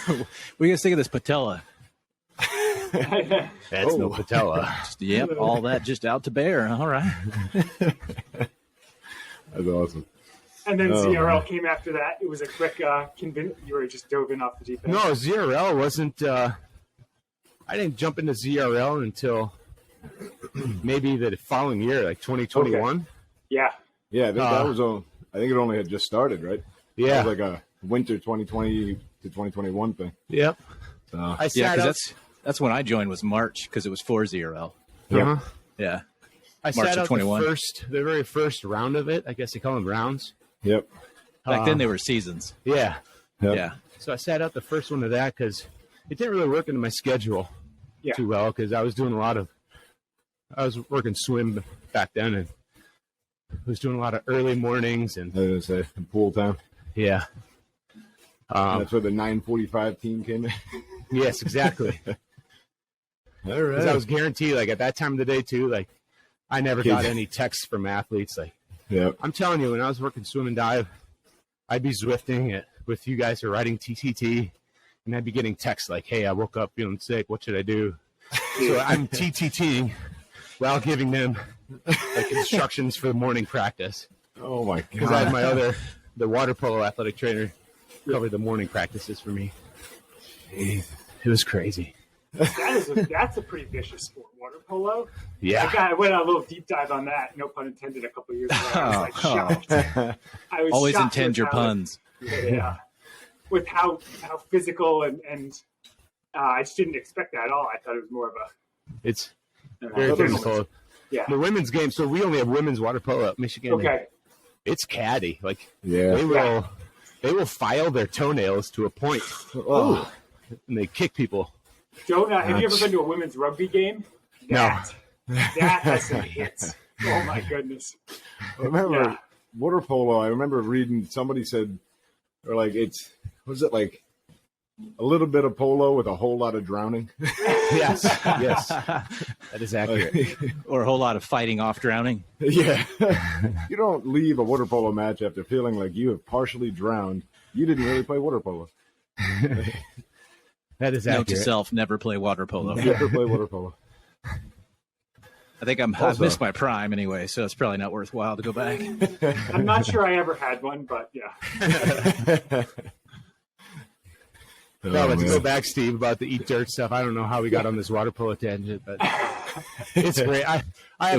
What do you guys think of this patella? That's no patella. Yep, all that just out to bear. All right. That's awesome. And then Oh, ZRL man. came after that. It was a quick you were just dove in off the deep end. No, ZRL wasn't. I didn't jump into ZRL until maybe the following year, like 2021. Yeah. Yeah, I think that was on. I think it only had just started, right? Yeah. It was like a winter 2020 to 2021 thing. Yep. So I Yeah, sat because out. that's when I joined was March because it was for ZRL. Uh-huh. Yeah. I March sat of out 21. the very first round of it. I guess they call them rounds. yep. Back then they were seasons. Yeah. Yep. Yeah. So I sat out the first one of that because it didn't really work into my schedule Yeah. too well because I was working swim back then and was doing a lot of early mornings and I was gonna say pool time. yeah. That's where the 9:45 team came in. Yes, exactly. All Because right. I was guaranteed, like at that time of the day too, like I never got any texts from athletes. Like Yep. I'm telling you, when I was working swim and dive, I'd be Zwifting with you guys who are riding TTT, and I'd be getting texts like, "Hey, I woke up feeling sick. What should I do?" So I'm TTTing while giving them like instructions for the morning practice. Oh my Because I had god. the water polo athletic trainer cover the morning practices for me. Jeez. It was crazy. That's a pretty vicious sport, water polo. Yeah. I went on a little deep dive on that, no pun intended, a couple years ago. I was like shocked. I was Always shocked intend with your how- puns. Yeah. With how physical and I just didn't expect that at all. I thought it was more of It's a very physical. Yeah. The women's game, so we only have women's water polo at Michigan. Okay. It's caddy. Like Yeah. they will file their toenails to a point Oh. and they kick people. Have you ever been to a women's rugby game? No. That has some hits. Oh my goodness. I remember Yeah. water polo. I remember reading somebody said, or like was it like a little bit of polo with a whole lot of drowning? Yes, yes, that is accurate. Or a whole lot of fighting off drowning. Yeah. You don't leave a water polo match after feeling like you have partially drowned. You didn't really play water polo. That is Note to accurate. self, never play water polo. Never play water polo. I think I've Also- missed my prime anyway, so it's probably not worthwhile to go back. I'm not sure I ever had one, but yeah. No, but to man. go back, Steve, about the eat dirt stuff. I don't know how we got on this water polo tangent, but it's great. I It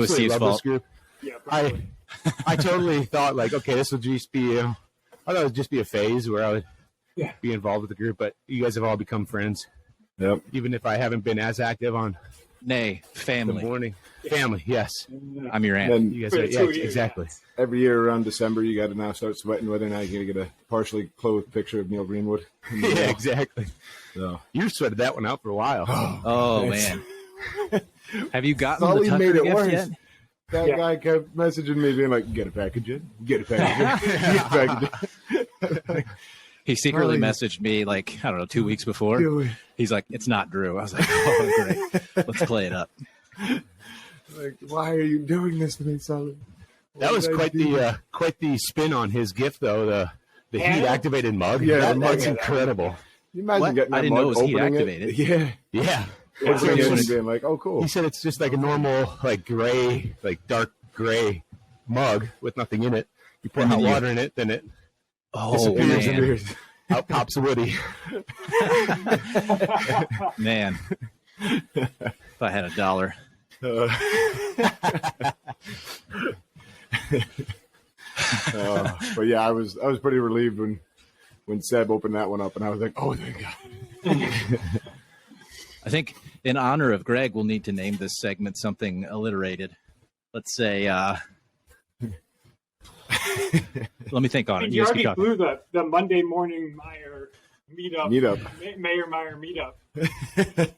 was absolutely Steve's love fault. this group. Yeah, probably. I totally thought like, okay, this will just be. I thought it would just be a phase where I would Yeah. be involved with the group, but you guys have all become friends. Yep. Even if I haven't been as active on Nay, family. Good morning. Family, yes. I'm your aunt. Then You guys are, yeah, exactly. every year around December, you got to now start sweating whether or not you're going to get a partially clothed picture of Neil Greenwood. Yeah, exactly. So. You sweated that one out for a while. Oh, man. Have you gotten All the he Tucker made it gift worse. yet? That guy kept messaging me being like, get a package in, get a package in, get a package in. He secretly messaged me like, I don't know, 2 weeks before. He's like, it's not Drew. I was like, oh, great. Let's play it up. Like, why are you doing this to me, Sully? That was quite the spin on his gift, though. The heat activated mug. Yeah, the that's mug. incredible. You imagine What? getting that I didn't mug, know it was heat opening activated. Yeah. Yeah. Opening it He and being like, oh, cool. said it's just like a normal, like gray, like dark gray mug with nothing in it. You pour hot water in it, then it disappears. man. Out pops a Woody. Man. If I had $1. But yeah, I was pretty relieved when Seb opened that one up, and I was like, oh, thank God. I think in honor of Greg, we'll need to name this segment something alliterated. Let's say, let me think on it. You guys keep already talking. blew the Monday morning Meyer meetup. Mayor Meyer meetup.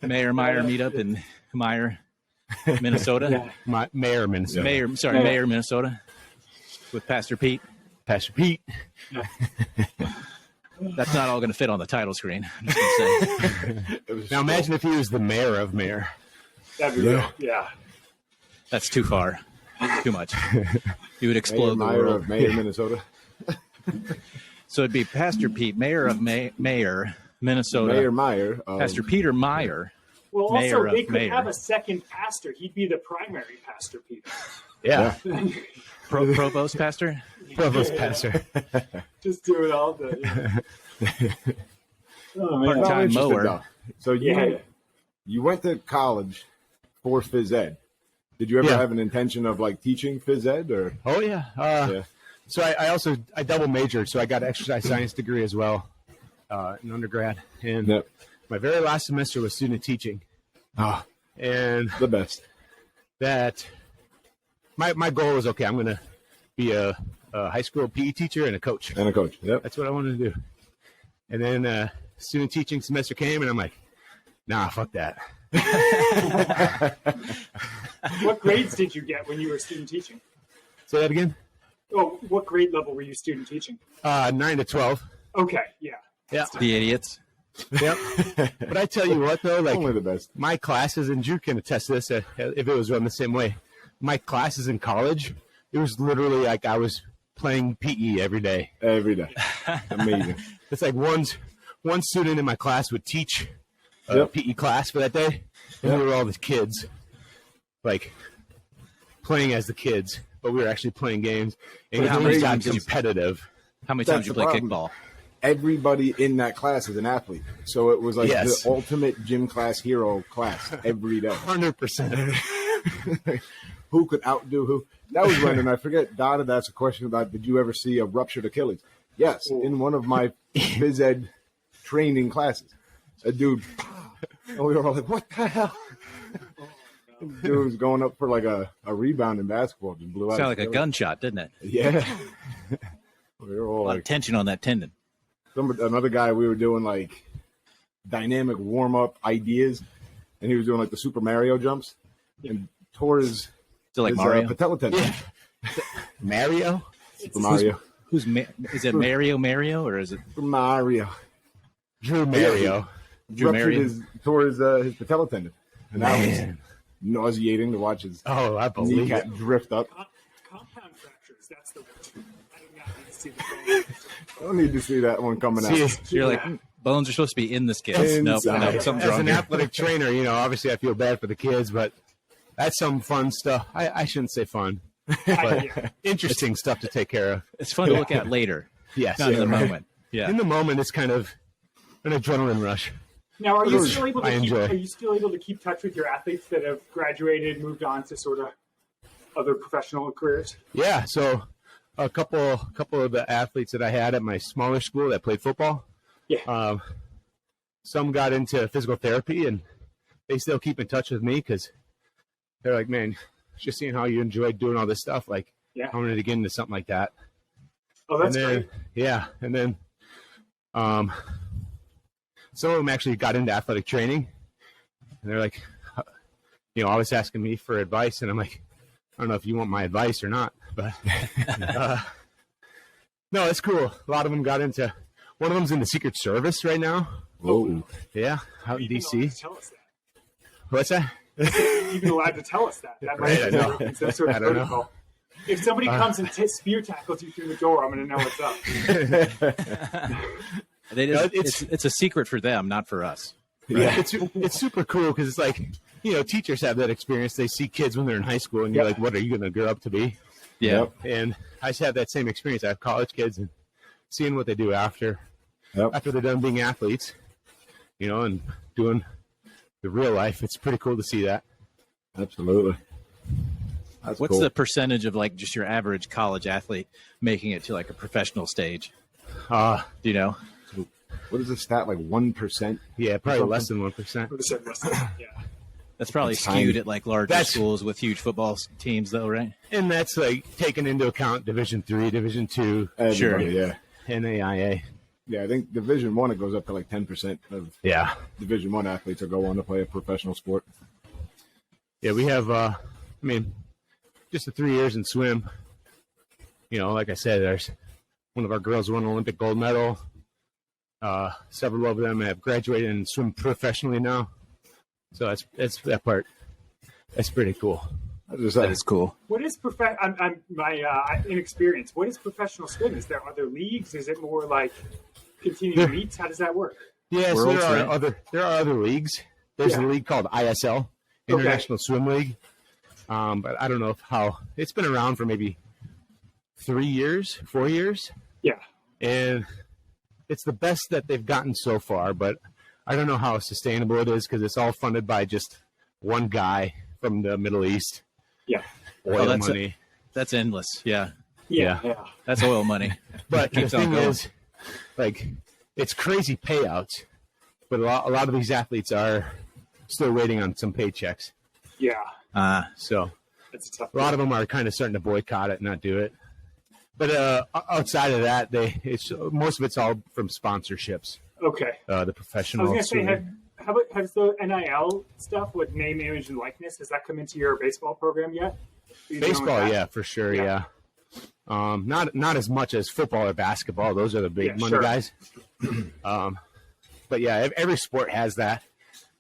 Meyer meetup in Meyer, Minnesota. Yeah. Meyer, Minnesota. Meyer, Minnesota, with Pastor Pete. Pastor Pete. That's not all going to fit on the title screen. I'm just going to say. Now imagine if he was the mayor of Meyer. That'd be real. Yeah. That's too far. Too much. You would explode the Meyer world. of Meyer, Minnesota. So it'd be Pastor Pete, Mayor of Meyer, Minnesota. Mayor Meyer. Pastor Peter Meyer. Well, Mayor also, they of could Meyer. have a second pastor. He'd be the primary pastor, Peter. Yeah. Provost pastor? Provost pastor. Just do it all the. Oh, man. Part-time I'm interested, mower. though. So you went to college for phys ed. Did you ever Yeah. have an intention of like teaching phys ed or? Oh, yeah. Yeah. So I double majored, so I got an exercise science degree as well in undergrad. And Yep. my very last semester was student teaching. Ah, And the best. that my goal was, okay, I'm going to be a high school PE teacher and a coach. And a coach. Yep. That's what I wanted to do. And then student teaching semester came, and I'm like, nah, fuck that. What grades did you get when you were student teaching? Say that again? Oh, what grade level were you student teaching? 9 to 12. Okay, yeah. Yeah. The idiots. Yep. But I tell you what, though, like Only the best. my classes, and Drew can attest to this if it was run the same way. My classes in college, it was literally like I was playing PE every day. Every day. Amazing. It's like one student in my class would teach a Yep. PE class for that day, and we were all the kids, like playing as the kids, but we were actually playing games. And But how it many was times did you- competitive? How many That's times you the play problem. kickball? Everybody in that class is an athlete. So it was like Yes. the ultimate gym class hero class every day. 100%. Who could outdo who? That was when, and I forget, Dad had asked a question about, did you ever see a ruptured Achilles? Yes, in one of my phys ed training classes. A dude, and we were all like, what the hell? Dude was going up for like a rebound in basketball. Just blew out. Sounded his like a Achilles. gunshot, didn't it? Yeah. We were all A lot of like, tension on that tendon. another guy, we were doing like dynamic warm up ideas, and he was doing like the Super Mario jumps and tore his, Still like his Mario. patella tendon. Mario? Super Mario. Is it Mario or is it Super Mario. Drew Mario. Drew Mario? Tore his patella tendon. And that was Man. nauseating to watch his Oh, I believe it. kneecap drift up. Compound fractures, that's the word. I do not need to see the bone. I don't need to see that one coming out. So you're like, bones are supposed to be in the skin. Nope, Inside. something's As wrong an here. athletic trainer, obviously I feel bad for the kids, but that's some fun stuff. I shouldn't say fun, but interesting stuff to take care of. It's fun to look at later, Yes. not in the moment. Yeah. In the moment, it's kind of an adrenaline rush. Now, are you still able to I enjoy. are you still able to keep touch with your athletes that have graduated, moved on to sort of other professional careers? Yeah. So a couple of the athletes that I had at my smaller school that played football, Yeah. some got into physical therapy, and they still keep in touch with me because they're like, man, just seeing how you enjoyed doing all this stuff. Like, Yeah. I wanted to get into something like that. Oh, that's and then, great. Yeah. And then some of them actually got into athletic training. And they're like, always asking me for advice. And I'm like, I don't know if you want my advice or not. But no, it's cool. A lot of them got into – one of them's in the Secret Service right now. Whoa. Yeah, out in D.C. Tell us that. What's that? You've been allowed to tell us that. That might Right, be I know. some sort of I don't know. protocol. If somebody comes and spear tackles you through the door, I'm going to know what's up. It's a secret for them, not for us. Yeah. It's super cool because it's like, teachers have that experience. They see kids when they're in high school, and you're like, what are you going to grow up to be? Yeah. Yep. And I just have that same experience. I have college kids and seeing what they do after they're done being athletes, and doing the real life. It's pretty cool to see that. Absolutely. That's What's cool. the percentage of like just your average college athlete making it to like a professional stage? Do you know? What is the stat? Like 1%? Yeah, probably less than 1%. I would have said less than that. Yeah. That's probably It's skewed tiny. at like larger schools with huge football teams, though, right? And that's like taking into account Division III, Division II, Everybody, yeah. NAIA. Yeah, I think Division I, it goes up to like 10% of Yeah. Division I athletes will go on to play a professional sport. Yeah, we have, just the 3 years in swim. Like I said, there's one of our girls won an Olympic gold medal. Several of them have graduated and swim professionally now. So that's that part. That's pretty cool. That is cool. What is I'm my inexperience? What is professional swim? Is there other leagues? Is it more like continuing meets? How does that work? Yeah, so Worlds, there right? are other leagues. There's a league called ISL, International Swim League. But I don't know how it's been around for maybe 4 years. Yeah. And it's the best that they've gotten so far, but I don't know how sustainable it is because it's all funded by just one guy from the Middle East. Yeah. Oil money. That's endless. Yeah. Yeah. That's oil money. But the Keeps on thing going. is, like, it's crazy payouts, but a lot of these athletes are still waiting on some paychecks. Yeah. So That's a tough a lot of them are kind of starting to boycott it and not do it. But outside of that, most of it's all from sponsorships. Okay. The I professional. was going to say, has the NIL stuff with name, image, and likeness, has that come into your baseball program yet? Baseball, yeah, for sure, yeah. Not as much as football or basketball. Those are the big money guys. But yeah, every sport has that.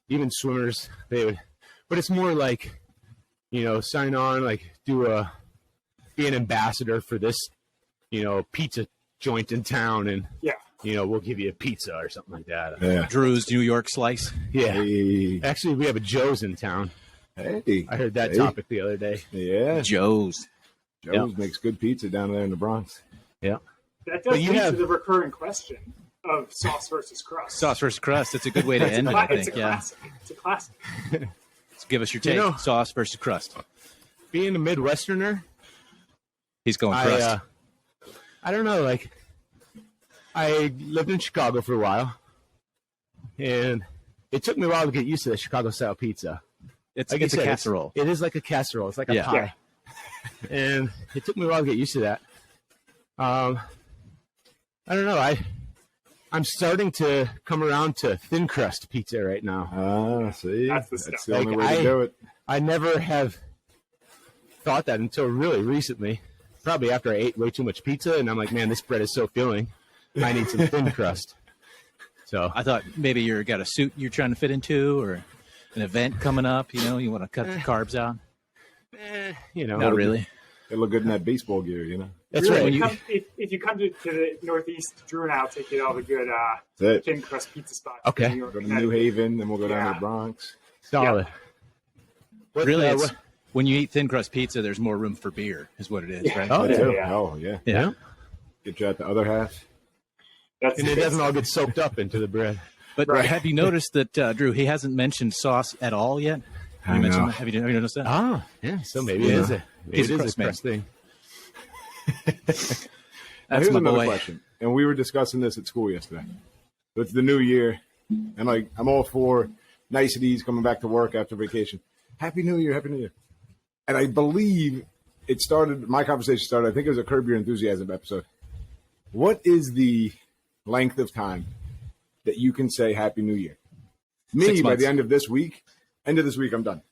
Even swimmers, they would. But it's more like, sign on, like be an ambassador for this, pizza joint in town, and we'll give you a pizza or something like that. Yeah. Drew's New York Slice. Yeah. Hey. Actually, we have a Joe's in town. Hey. I heard that topic the other day. Yeah. Joe's. Joe's makes good pizza down there in the Bronx. Yeah. That does lead to the recurring question of sauce versus crust. Sauce versus crust. It's a good way to end it, I It's think. a Yeah. classic. It's a classic. So give us your take. Sauce versus crust. Being a Midwesterner, He's going crust. I don't know. Like, I lived in Chicago for a while, and it took me a while to get used to the Chicago-style pizza. It's Like you a said, casserole. It is like a casserole. It's like a Yeah. pie. And it took me a while to get used to that. I don't know. I'm starting to come around to thin crust pizza right now. Ah, see? That's the stuff. the only Like, way to do it. I never have thought that until really recently. Probably after I ate way too much pizza, and I'm like, man, this bread is so filling. I need some thin crust. So I thought maybe you got a suit you're trying to fit into, or an event coming up. You want to cut the carbs out. Not really. They look good in that baseball gear, That's Really, right. if you come to the Northeast, Drew and I will take you to all the good That's it. thin crust pizza spots. Okay. in New York, Go to Connecticut. New Haven, then we'll go down to Yeah. the Bronx. Solid. What, Really, what- when you eat thin crust pizza, there's more room for beer, is what it is, right? Oh, That yeah. too. yeah. Oh, yeah. Yeah. Get you at the other half. That's and it doesn't all get soaked up into the bread. But Right. have you noticed that, Drew, he hasn't mentioned sauce at all yet? I know. Have you noticed that? Ah, yeah. So maybe Yeah. it is He's a a crust man. crust thing. That's Here's my another boy. question. And we were discussing this at school yesterday. So it's the new year, and like I'm all for niceties coming back to work after vacation. Happy New Year, Happy New Year. And I believe my conversation started, I think it was a Curb Your Enthusiasm episode. What is the length of time that you can say Happy New Year? Me, by the end of this week, I'm done.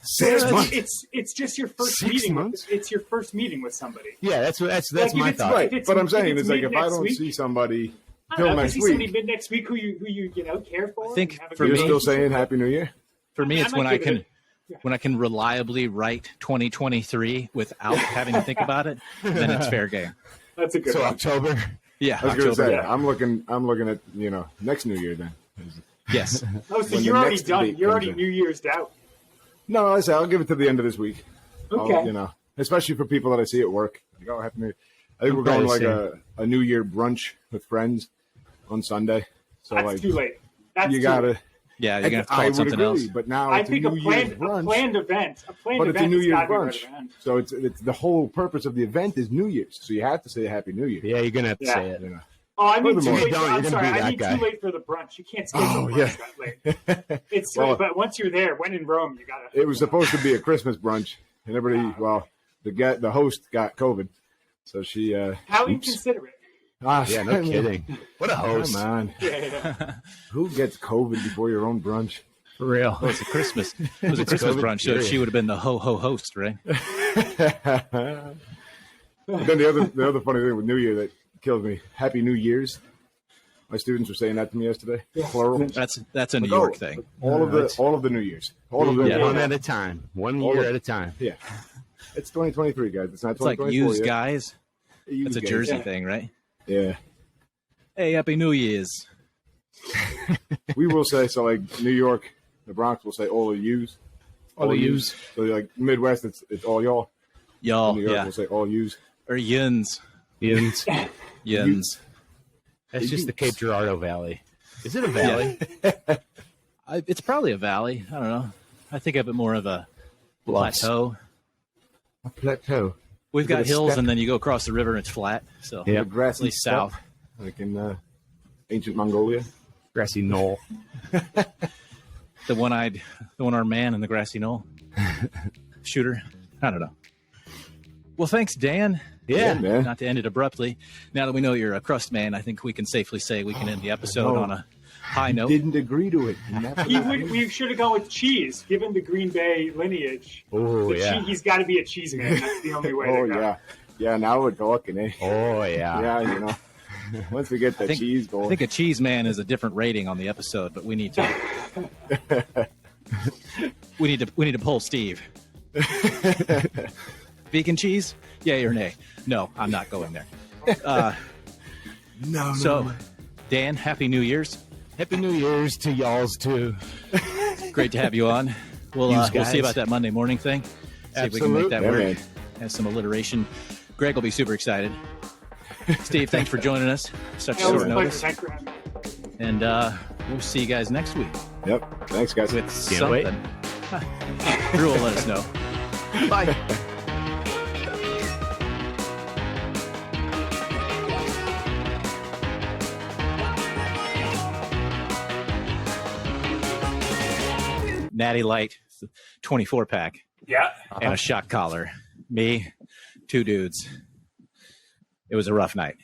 6 months. It's just your first 6 meeting. months? It's your first meeting with somebody. Yeah, that's Like, my if thought. Right, but I'm saying is like if I next don't week, see somebody I till don't know, if next you see somebody week, mid next week who you care for. I think and have a for good you're me- still saying Happy New Year? For me, I it's might when I give it can when I can reliably write 2023 without having to think about it. Then it's fair game. That's a good So one. October. Yeah, I was going to say, yeah. I'm looking at, next New Year then. yes. Oh, so when you're the already next done. date You're comes already in. New Year's out. No, I say I'll give it to the end of this week. Okay. Especially for people that I see at work. Like, oh, Happy New Year. I think we're going to like a New Year brunch with friends on Sunday. So That's like too late. That's you too got late. to. Yeah, you're gonna have to call I it would something agree, else. but now I it's a think New a Year's planned brunch. event. A planned But it's a event New has Year's gotta be right brunch, around. so it's the whole purpose of the event is New Year's. So you have to say Happy New Year. Yeah, you're gonna have to Yeah. say it. You know. Oh, I mean too Furthermore- late. Don't, you're I'm gonna sorry. be I that mean guy. too late for the brunch. You can't skip Oh, the yeah. brunch that late. It's Well, but once you're there, when in Rome, you gotta. It was supposed to be a Christmas brunch, and everybody, the host got COVID, so she. How inconsiderate. Yeah, no kidding. What a host. Come on, Yeah. who gets COVID before your own brunch? For real. Oh, it's a Christmas. It was a Christmas COVID brunch, so period. she would have been the ho host, right? And then the other funny thing with New Year that kills me: Happy New Year's. My students were saying that to me yesterday. Plural. That's a New York thing. All of the New Years. All of them. Yeah. One at a time. One All year of- at a time. Yeah. It's 2023, guys. It's not It's like 2024 used yet. guys. Used That's a guys. Jersey Yeah. thing, right? Yeah. Hey, Happy New Year's. We will say, so like New York, the Bronx will say all of yous. All of yous. So like Midwest, it's all y'all. Y'all, New York yeah. will say all yous. Or yins. Yins. Yins. That's just the Cape Girardeau Valley. Is it a valley? It's probably a valley. I don't know. I think of it more of a Bluffs. plateau. A plateau. We've Is it got a hills, steppe? and then you go across the river and it's flat. So Yeah. A grassy at least steppe, south. like in ancient Mongolia. Grassy knoll. The one-armed man in the grassy knoll. Shooter. I don't know. Well, thanks, Dan. Yeah. man. Not to end it abruptly. Now that we know you're a crust man, I think we can safely say we can end the episode no. on a high note. Didn't agree to it. He never- We should have gone with cheese, given the Green Bay lineage. Oh, yeah. He's got to be a cheese man. That's the only way. Oh to go. yeah, yeah. Now we're talking, eh? Oh, yeah. Yeah, Once we get the cheese I going, think a cheese man is a different rating on the episode, but we need to we need to pull Steve. Vegan cheese? Yay or nay? No, I'm not going there. no. So, Dan, Happy New Year's. Happy New Year's to y'all's, too. Great to have you on. We'll Yous see guys. about that Monday morning thing. See if we can make that Yeah, work. man. Have some alliteration. Greg will be super excited. Steve, thanks for joining us. Such That was short a pleasure. notice. Thanks for having me. And we'll see you guys next week Yep. Thanks, guys. with Can't wait. something. Drew will let us know. Bye. Natty Light, 24 pack, Yeah. and a shock collar. Me, two dudes. It was a rough night.